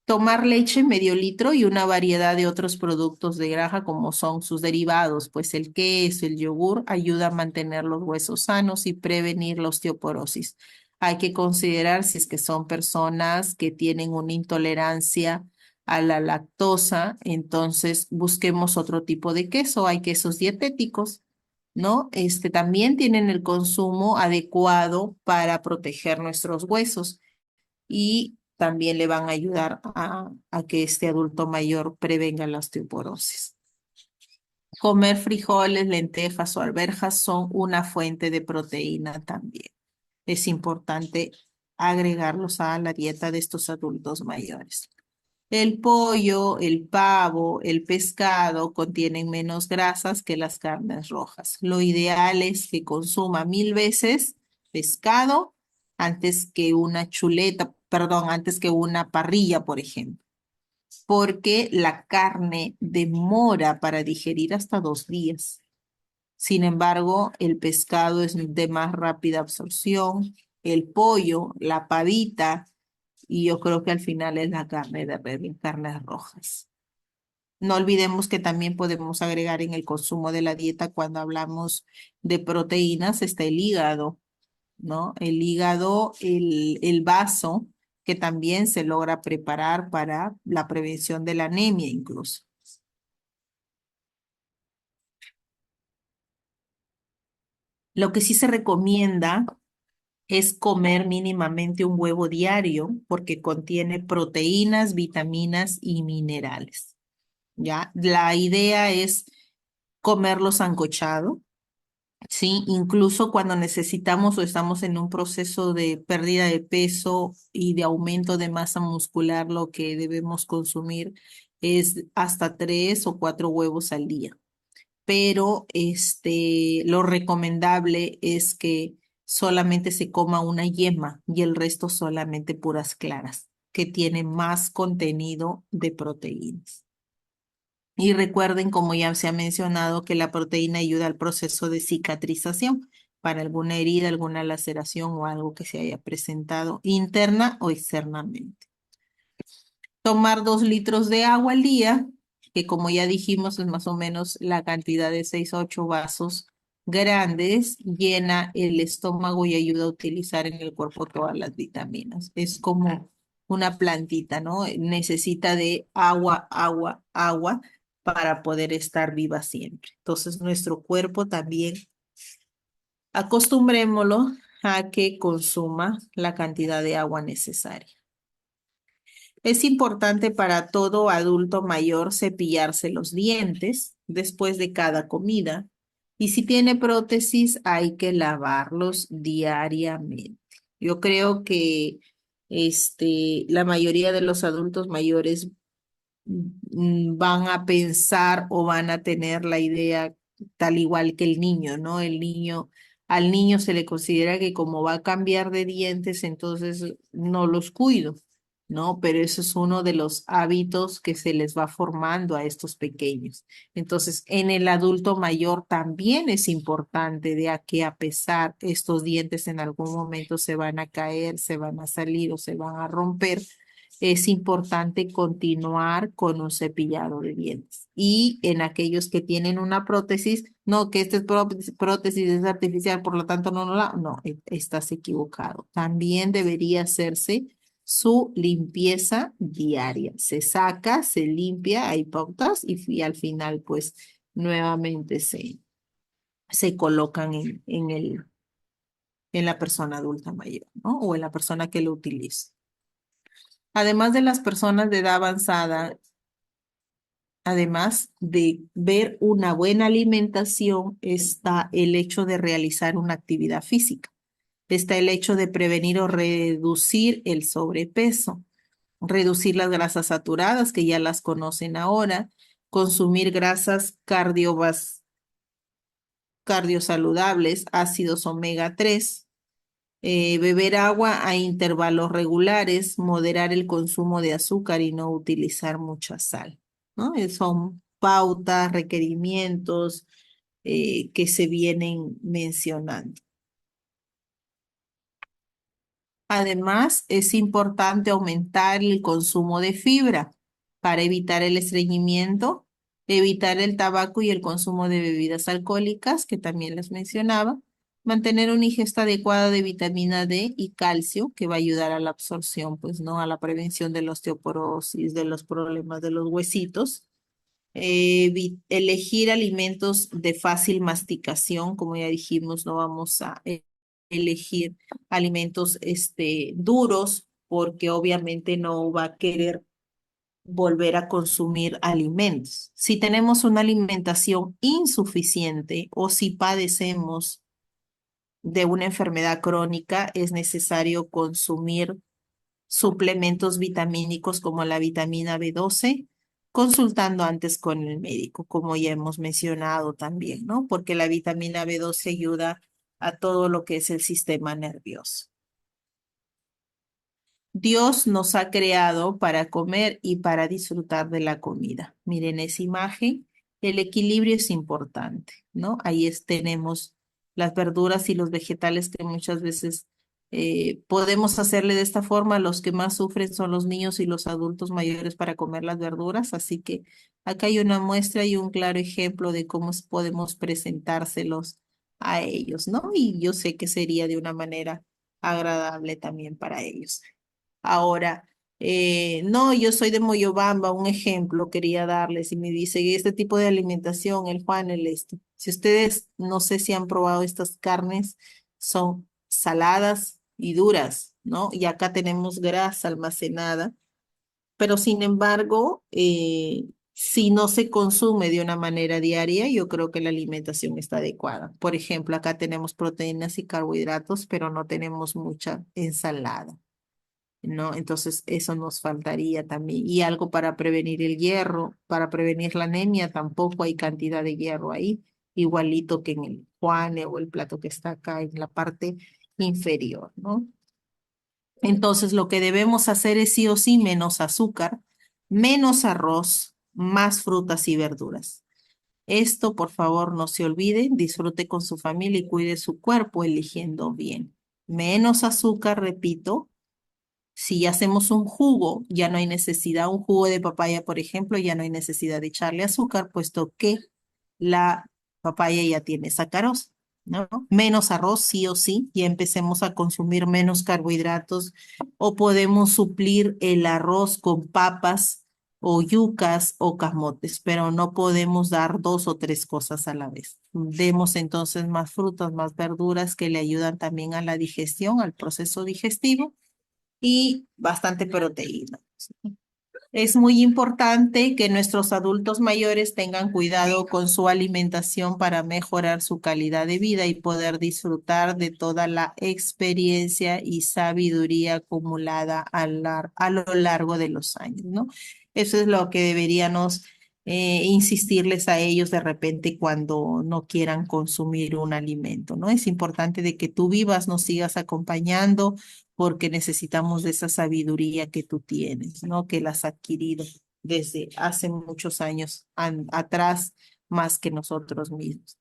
Tomar leche medio litro y una variedad de otros productos de granja como son sus derivados, pues el queso, el yogur, ayuda a mantener los huesos sanos y prevenir la osteoporosis. Hay que considerar si es que son personas que tienen una intolerancia a la lactosa, entonces busquemos otro tipo de queso. Hay quesos dietéticos, ¿no? También tienen el consumo adecuado para proteger nuestros huesos y también le van a ayudar a que este adulto mayor prevenga la osteoporosis. Comer frijoles, lentejas o arvejas son una fuente de proteína también. Es importante agregarlos a la dieta de estos adultos mayores. El pollo, el pavo, el pescado contienen menos grasas que las carnes rojas. Lo ideal es que consuma 1000 veces pescado antes que una chuleta, perdón, antes que una parrilla, por ejemplo, porque la carne demora para digerir hasta 2 días. Sin embargo, el pescado es de más rápida absorción, el pollo, la pavita, y yo creo que al final es la carne de res, las carnes rojas. No olvidemos que también podemos agregar en el consumo de la dieta cuando hablamos de proteínas, está el hígado, ¿no? El hígado, el vaso, que también se logra preparar para la prevención de la anemia incluso. Lo que sí se recomienda es comer mínimamente un huevo diario porque contiene proteínas, vitaminas y minerales. ¿Ya? La idea es comerlo sancochado, ¿sí? Incluso cuando necesitamos o estamos en un proceso de pérdida de peso y de aumento de masa muscular, lo que debemos consumir es hasta 3 o 4 huevos al día. Pero lo recomendable es que solamente se coma una yema y el resto solamente puras claras, que tienen más contenido de proteínas. Y recuerden, como ya se ha mencionado, que la proteína ayuda al proceso de cicatrización para alguna herida, alguna laceración o algo que se haya presentado interna o externamente. Tomar 2 litros de agua al día, que como ya dijimos es más o menos la cantidad de 6 a 8 vasos grandes, llena el estómago y ayuda a utilizar en el cuerpo todas las vitaminas. Es como una plantita, ¿no? Necesita de agua, agua, agua para poder estar viva siempre. Entonces, nuestro cuerpo también acostumbrémoslo a que consuma la cantidad de agua necesaria. Es importante para todo adulto mayor cepillarse los dientes después de cada comida y si tiene prótesis hay que lavarlos diariamente. Yo creo que la mayoría de los adultos mayores van a pensar o van a tener la idea tal igual que el niño, ¿no? Al niño se le considera que como va a cambiar de dientes, entonces no los cuido, ¿no? Pero eso es uno de los hábitos que se les va formando a estos pequeños. Entonces, en el adulto mayor también es importante de a que a pesar estos dientes en algún momento se van a caer, se van a salir o se van a romper, es importante continuar con un cepillado de dientes. Y en aquellos que tienen una prótesis, no, que esta es prótesis es artificial, por lo tanto no, estás equivocado. También debería hacerse su limpieza diaria. Se saca, se limpia, hay pautas y al final pues nuevamente se colocan en la persona adulta mayor, ¿no? O en la persona que lo utiliza. Además de las personas de edad avanzada, además de ver una buena alimentación, está el hecho de realizar una actividad física. Está el hecho de prevenir o reducir el sobrepeso, reducir las grasas saturadas, que ya las conocen ahora, consumir grasas cardiosaludables, ácidos omega 3, beber agua a intervalos regulares, moderar el consumo de azúcar y no utilizar mucha sal, ¿no? Son pautas, requerimientos que se vienen mencionando. Además, es importante aumentar el consumo de fibra para evitar el estreñimiento, evitar el tabaco y el consumo de bebidas alcohólicas, que también les mencionaba, Mantener una ingesta adecuada de vitamina D y calcio, que va a ayudar a la absorción, pues, ¿no? A la prevención de la osteoporosis, de los problemas de los huesitos. Elegir alimentos de fácil masticación, como ya dijimos, no vamos a elegir alimentos duros, porque obviamente no va a querer volver a consumir alimentos. Si tenemos una alimentación insuficiente o si padecemos de una enfermedad crónica, es necesario consumir suplementos vitamínicos como la vitamina B12, consultando antes con el médico, como ya hemos mencionado también, ¿no? Porque la vitamina B12 ayuda a todo lo que es el sistema nervioso. Dios nos ha creado para comer y para disfrutar de la comida. Miren esa imagen, el equilibrio es importante, ¿no? Tenemos las verduras y los vegetales que muchas veces podemos hacerle de esta forma. Los que más sufren son los niños y los adultos mayores para comer las verduras, así que acá hay una muestra y un claro ejemplo de cómo podemos presentárselos a ellos, ¿no? Y yo sé que sería de una manera agradable también para ellos. Ahora, no, yo soy de Moyobamba, un ejemplo quería darles y me dice, este tipo de alimentación, el Juan, el esto. Si ustedes, no sé si han probado estas carnes, son saladas y duras, ¿no? Y acá tenemos grasa almacenada, pero sin embargo, si no se consume de una manera diaria, yo creo que la alimentación está adecuada. Por ejemplo, acá tenemos proteínas y carbohidratos, pero no tenemos mucha ensalada. ¿No? Entonces eso nos faltaría también. Y algo para prevenir el hierro, para prevenir la anemia, tampoco hay cantidad de hierro ahí, igualito que en el juane o el plato que está acá en la parte inferior, ¿no? Entonces lo que debemos hacer es sí o sí menos azúcar, menos arroz, más frutas y verduras. Esto, por favor, no se olvide, disfrute con su familia y cuide su cuerpo eligiendo bien. Menos azúcar, repito. Si hacemos un jugo, ya no hay necesidad, un jugo de papaya, por ejemplo, ya no hay necesidad de echarle azúcar, puesto que la papaya ya tiene sacarosa, ¿no? Menos arroz, sí o sí, y empecemos a consumir menos carbohidratos, o podemos suplir el arroz con papas o yucas o camotes, pero no podemos dar dos o tres cosas a la vez. Demos entonces más frutas, más verduras que le ayudan también a la digestión, al proceso digestivo y bastante proteína. Es muy importante que nuestros adultos mayores tengan cuidado con su alimentación para mejorar su calidad de vida y poder disfrutar de toda la experiencia y sabiduría acumulada a lo largo de los años, ¿no? Eso es lo que deberíamos insistirles a ellos de repente cuando no quieran consumir un alimento, ¿no? Es importante de que tú vivas, nos sigas acompañando porque necesitamos de esa sabiduría que tú tienes, ¿no? Que la has adquirido desde hace muchos años atrás, más que nosotros mismos.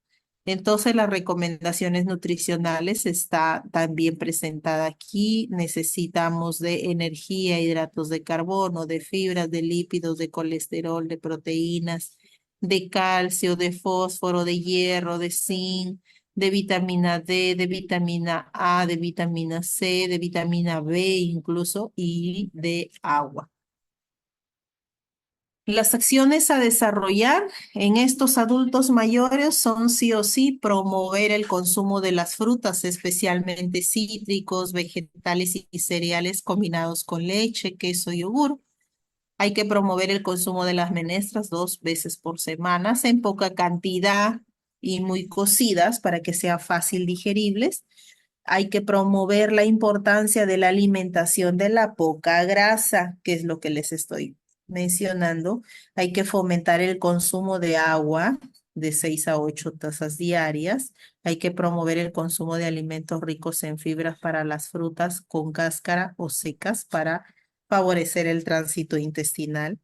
Entonces, las recomendaciones nutricionales está también presentada aquí. Necesitamos de energía, hidratos de carbono, de fibras, de lípidos, de colesterol, de proteínas, de calcio, de fósforo, de hierro, de zinc, de vitamina D, de vitamina A, de vitamina C, de vitamina B incluso, y de agua. Las acciones a desarrollar en estos adultos mayores son sí o sí promover el consumo de las frutas, especialmente cítricos, vegetales y cereales combinados con leche, queso y yogur. Hay que promover el consumo de las menestras 2 veces por semana, en poca cantidad y muy cocidas para que sea fácil digeribles. Hay que promover la importancia de la alimentación de la poca grasa, que es lo que les estoy mencionando. Hay que fomentar el consumo de agua de 6 a 8 tazas diarias. Hay que promover el consumo de alimentos ricos en fibras para las frutas con cáscara o secas para favorecer el tránsito intestinal.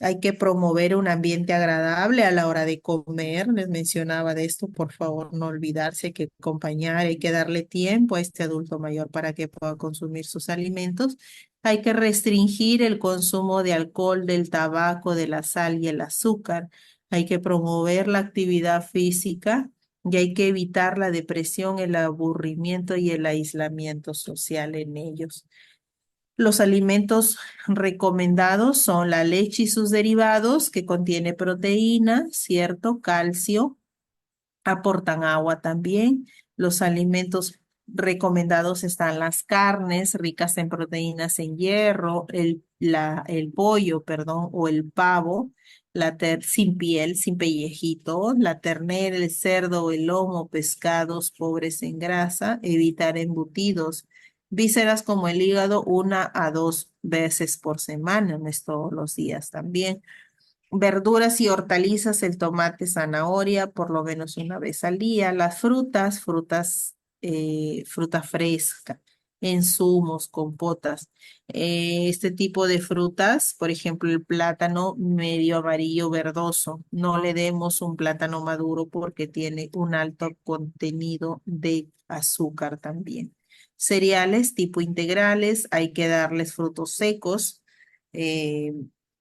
Hay que promover un ambiente agradable a la hora de comer. Les mencionaba de esto, por favor, no olvidarse, hay que acompañar, hay que darle tiempo a este adulto mayor para que pueda consumir sus alimentos. Hay que restringir el consumo de alcohol, del tabaco, de la sal y el azúcar. Hay que promover la actividad física y hay que evitar la depresión, el aburrimiento y el aislamiento social en ellos. Los alimentos recomendados son la leche y sus derivados, que contiene proteína, ¿cierto? Calcio, aportan agua también. Los alimentos recomendados están las carnes ricas en proteínas en hierro, el pollo, perdón, o el pavo, sin piel, sin pellejito, la ternera, el cerdo, el lomo, pescados pobres en grasa, evitar embutidos. Vísceras como el hígado 1 a 2 veces por semana, no es todos los días también. Verduras y hortalizas, el tomate, zanahoria, por lo menos 1 vez al día. Las fruta fresca, insumos, compotas. Este tipo de frutas, por ejemplo, el plátano medio amarillo verdoso. No le demos un plátano maduro porque tiene un alto contenido de azúcar también. Cereales tipo integrales, hay que darles frutos secos. eh,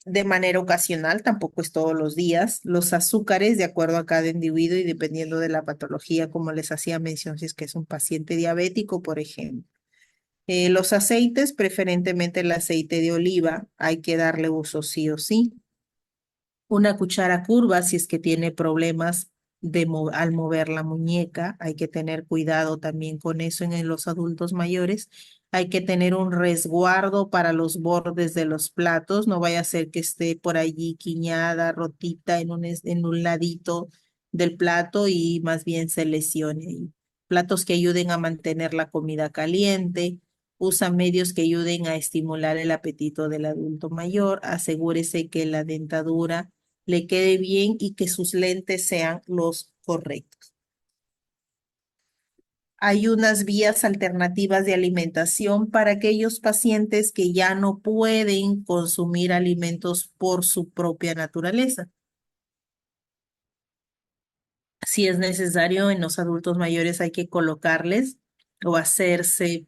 de manera ocasional, tampoco es todos los días. Los azúcares, de acuerdo a cada individuo y dependiendo de la patología, como les hacía mención, si es que es un paciente diabético, por ejemplo. Los aceites, preferentemente el aceite de oliva, hay que darle uso sí o sí. Una cuchara curva, si es que tiene problemas al mover la muñeca, hay que tener cuidado también con eso en los adultos mayores. Hay que tener un resguardo para los bordes de los platos, no vaya a ser que esté por allí quiñada, rotita en un ladito del plato y más bien se lesione ahí. Platos que ayuden a mantener la comida caliente. Usa medios que ayuden a estimular el apetito del adulto mayor. Asegúrese que la dentadura le quede bien y que sus lentes sean los correctos. Hay unas vías alternativas de alimentación para aquellos pacientes que ya no pueden consumir alimentos por su propia naturaleza. Si es necesario, en los adultos mayores hay que colocarles o hacerse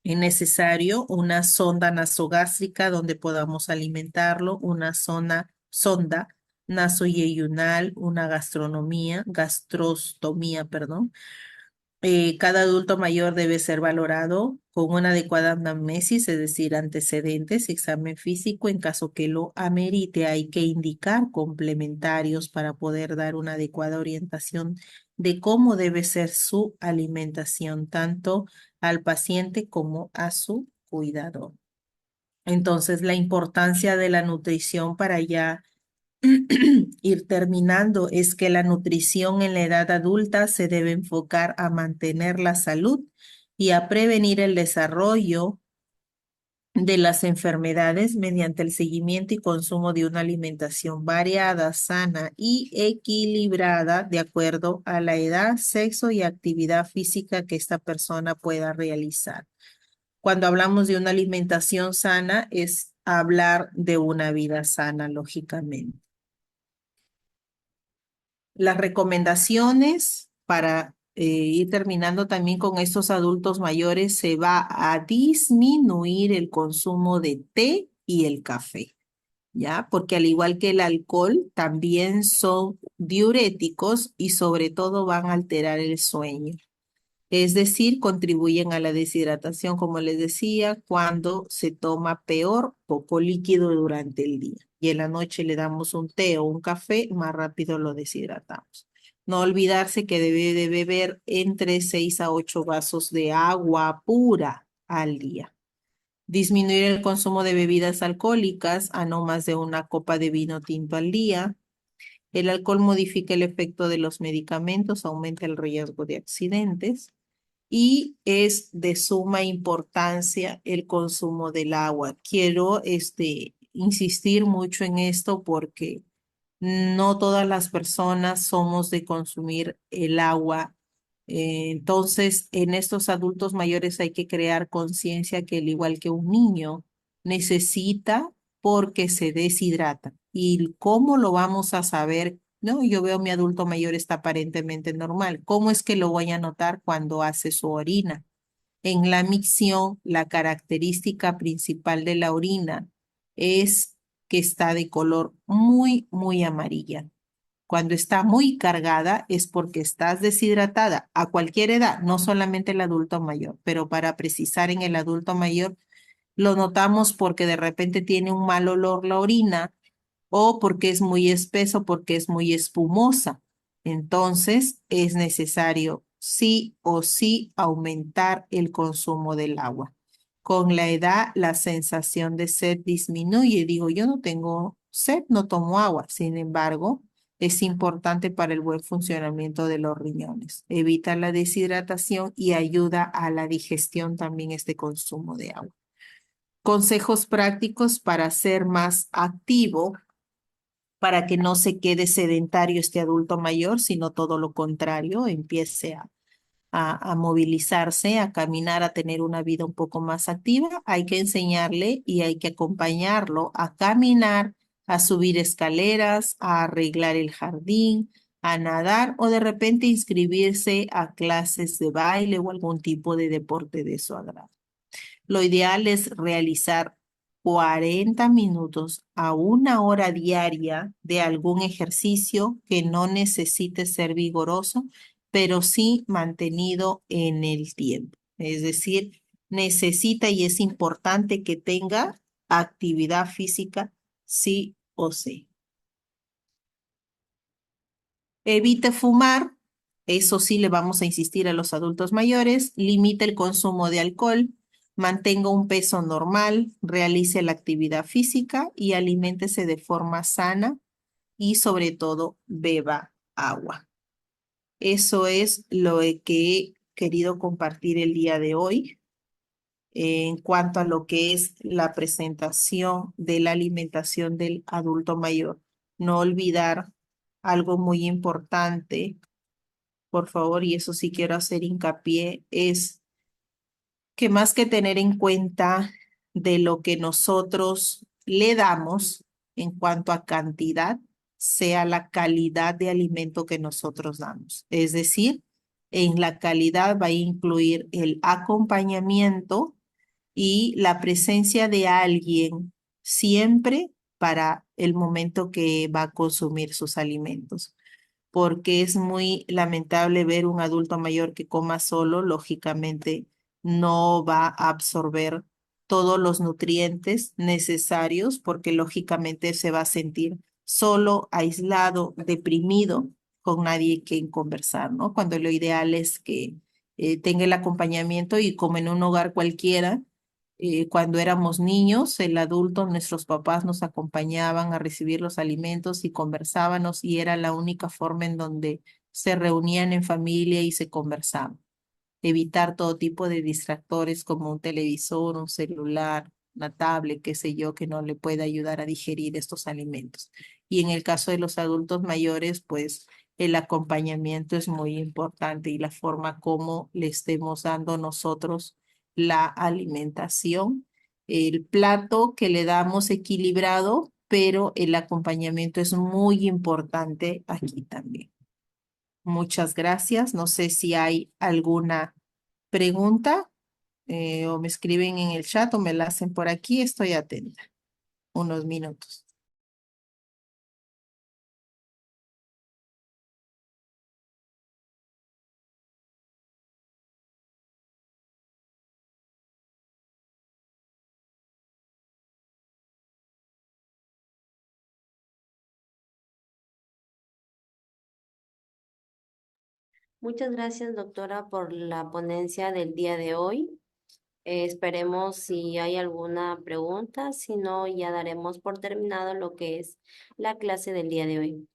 es necesario una sonda nasogástrica donde podamos alimentarlo, una sonda nasoyeyunal, una gastrostomía, perdón. Cada adulto mayor debe ser valorado con una adecuada anamnesis, es decir, antecedentes, examen físico. En caso que lo amerite, hay que indicar complementarios para poder dar una adecuada orientación de cómo debe ser su alimentación, tanto al paciente como a su cuidador. Entonces, la importancia de la nutrición para ya ir terminando es que la nutrición en la edad adulta se debe enfocar a mantener la salud y a prevenir el desarrollo de las enfermedades mediante el seguimiento y consumo de una alimentación variada, sana y equilibrada de acuerdo a la edad, sexo y actividad física que esta persona pueda realizar. Cuando hablamos de una alimentación sana, es hablar de una vida sana, lógicamente. Las recomendaciones para ir terminando también con estos adultos mayores, se va a disminuir el consumo de té y el café, ¿ya? Porque al igual que el alcohol, también son diuréticos y sobre todo van a alterar el sueño. Es decir, contribuyen a la deshidratación, como les decía, cuando se toma peor poco líquido durante el día. Y en la noche le damos un té o un café, más rápido lo deshidratamos. No olvidarse que debe de beber entre 6 a 8 vasos de agua pura al día. Disminuir el consumo de bebidas alcohólicas a no más de una copa de vino tinto al día. El alcohol modifica el efecto de los medicamentos, aumenta el riesgo de accidentes y es de suma importancia el consumo del agua. Quiero insistir mucho en esto porque no todas las personas somos de consumir el agua. Entonces, en estos adultos mayores hay que crear conciencia que al igual que un niño necesita porque se deshidrata. ¿Y cómo lo vamos a saber? No, yo veo mi adulto mayor está aparentemente normal. ¿Cómo es que lo voy a notar cuando hace su orina? En la micción, la característica principal de la orina es que está de color muy, muy amarilla. Cuando está muy cargada es porque estás deshidratada a cualquier edad, no solamente el adulto mayor, pero para precisar en el adulto mayor lo notamos porque de repente tiene un mal olor la orina o porque es muy espeso, porque es muy espumosa. Entonces es necesario sí o sí aumentar el consumo del agua. Con la edad, la sensación de sed disminuye. Digo, yo no tengo sed, no tomo agua. Sin embargo, es importante para el buen funcionamiento de los riñones. Evita la deshidratación y ayuda a la digestión también este consumo de agua. Consejos prácticos para ser más activo, para que no se quede sedentario este adulto mayor, sino todo lo contrario, empiece a movilizarse, a caminar, a tener una vida un poco más activa. Hay que enseñarle y hay que acompañarlo a caminar, a subir escaleras, a arreglar el jardín, a nadar o de repente inscribirse a clases de baile o algún tipo de deporte de su agrado. Lo ideal es realizar 40 minutos a 1 hora diaria de algún ejercicio que no necesite ser vigoroso, pero sí mantenido en el tiempo. Es decir, necesita y es importante que tenga actividad física sí o sí. Evite fumar, eso sí le vamos a insistir a los adultos mayores, limite el consumo de alcohol, mantenga un peso normal, realice la actividad física y aliméntese de forma sana y sobre todo beba agua. Eso es lo que he querido compartir el día de hoy en cuanto a lo que es la presentación de la alimentación del adulto mayor. No olvidar algo muy importante, por favor, y eso sí quiero hacer hincapié, es que más que tener en cuenta de lo que nosotros le damos en cuanto a cantidad, sea la calidad de alimento que nosotros damos. Es decir, en la calidad va a incluir el acompañamiento y la presencia de alguien siempre para el momento que va a consumir sus alimentos, porque es muy lamentable ver un adulto mayor que coma solo, lógicamente no va a absorber todos los nutrientes necesarios, porque lógicamente se va a sentir solo, aislado, deprimido, con nadie que conversar, ¿no? Cuando lo ideal es que tenga el acompañamiento y como en un hogar cualquiera, cuando éramos niños, el adulto, nuestros papás nos acompañaban a recibir los alimentos y conversábamos y era la única forma en donde se reunían en familia y se conversaban. Evitar todo tipo de distractores como un televisor, un celular, una tablet, qué sé yo, que no le pueda ayudar a digerir estos alimentos. Y en el caso de los adultos mayores, pues el acompañamiento es muy importante y la forma como le estemos dando nosotros la alimentación, el plato que le damos equilibrado, pero el acompañamiento es muy importante aquí también. Muchas gracias. No sé si hay alguna pregunta o me escriben en el chat o me la hacen por aquí. Estoy atenta. Unos minutos. Muchas gracias, doctora, por la ponencia del día de hoy. Esperemos si hay alguna pregunta, si no, ya daremos por terminado lo que es la clase del día de hoy.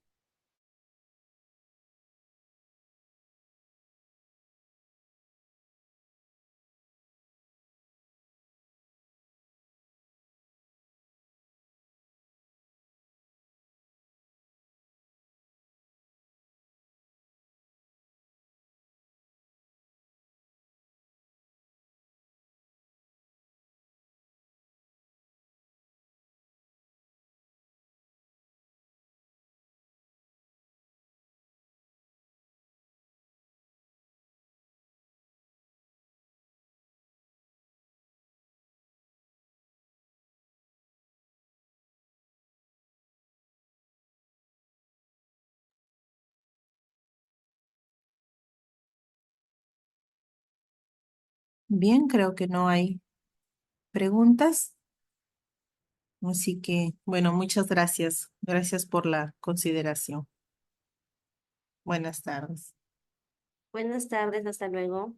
Bien, creo que no hay preguntas. Así que, bueno, muchas gracias. Gracias por la consideración. Buenas tardes. Buenas tardes, hasta luego.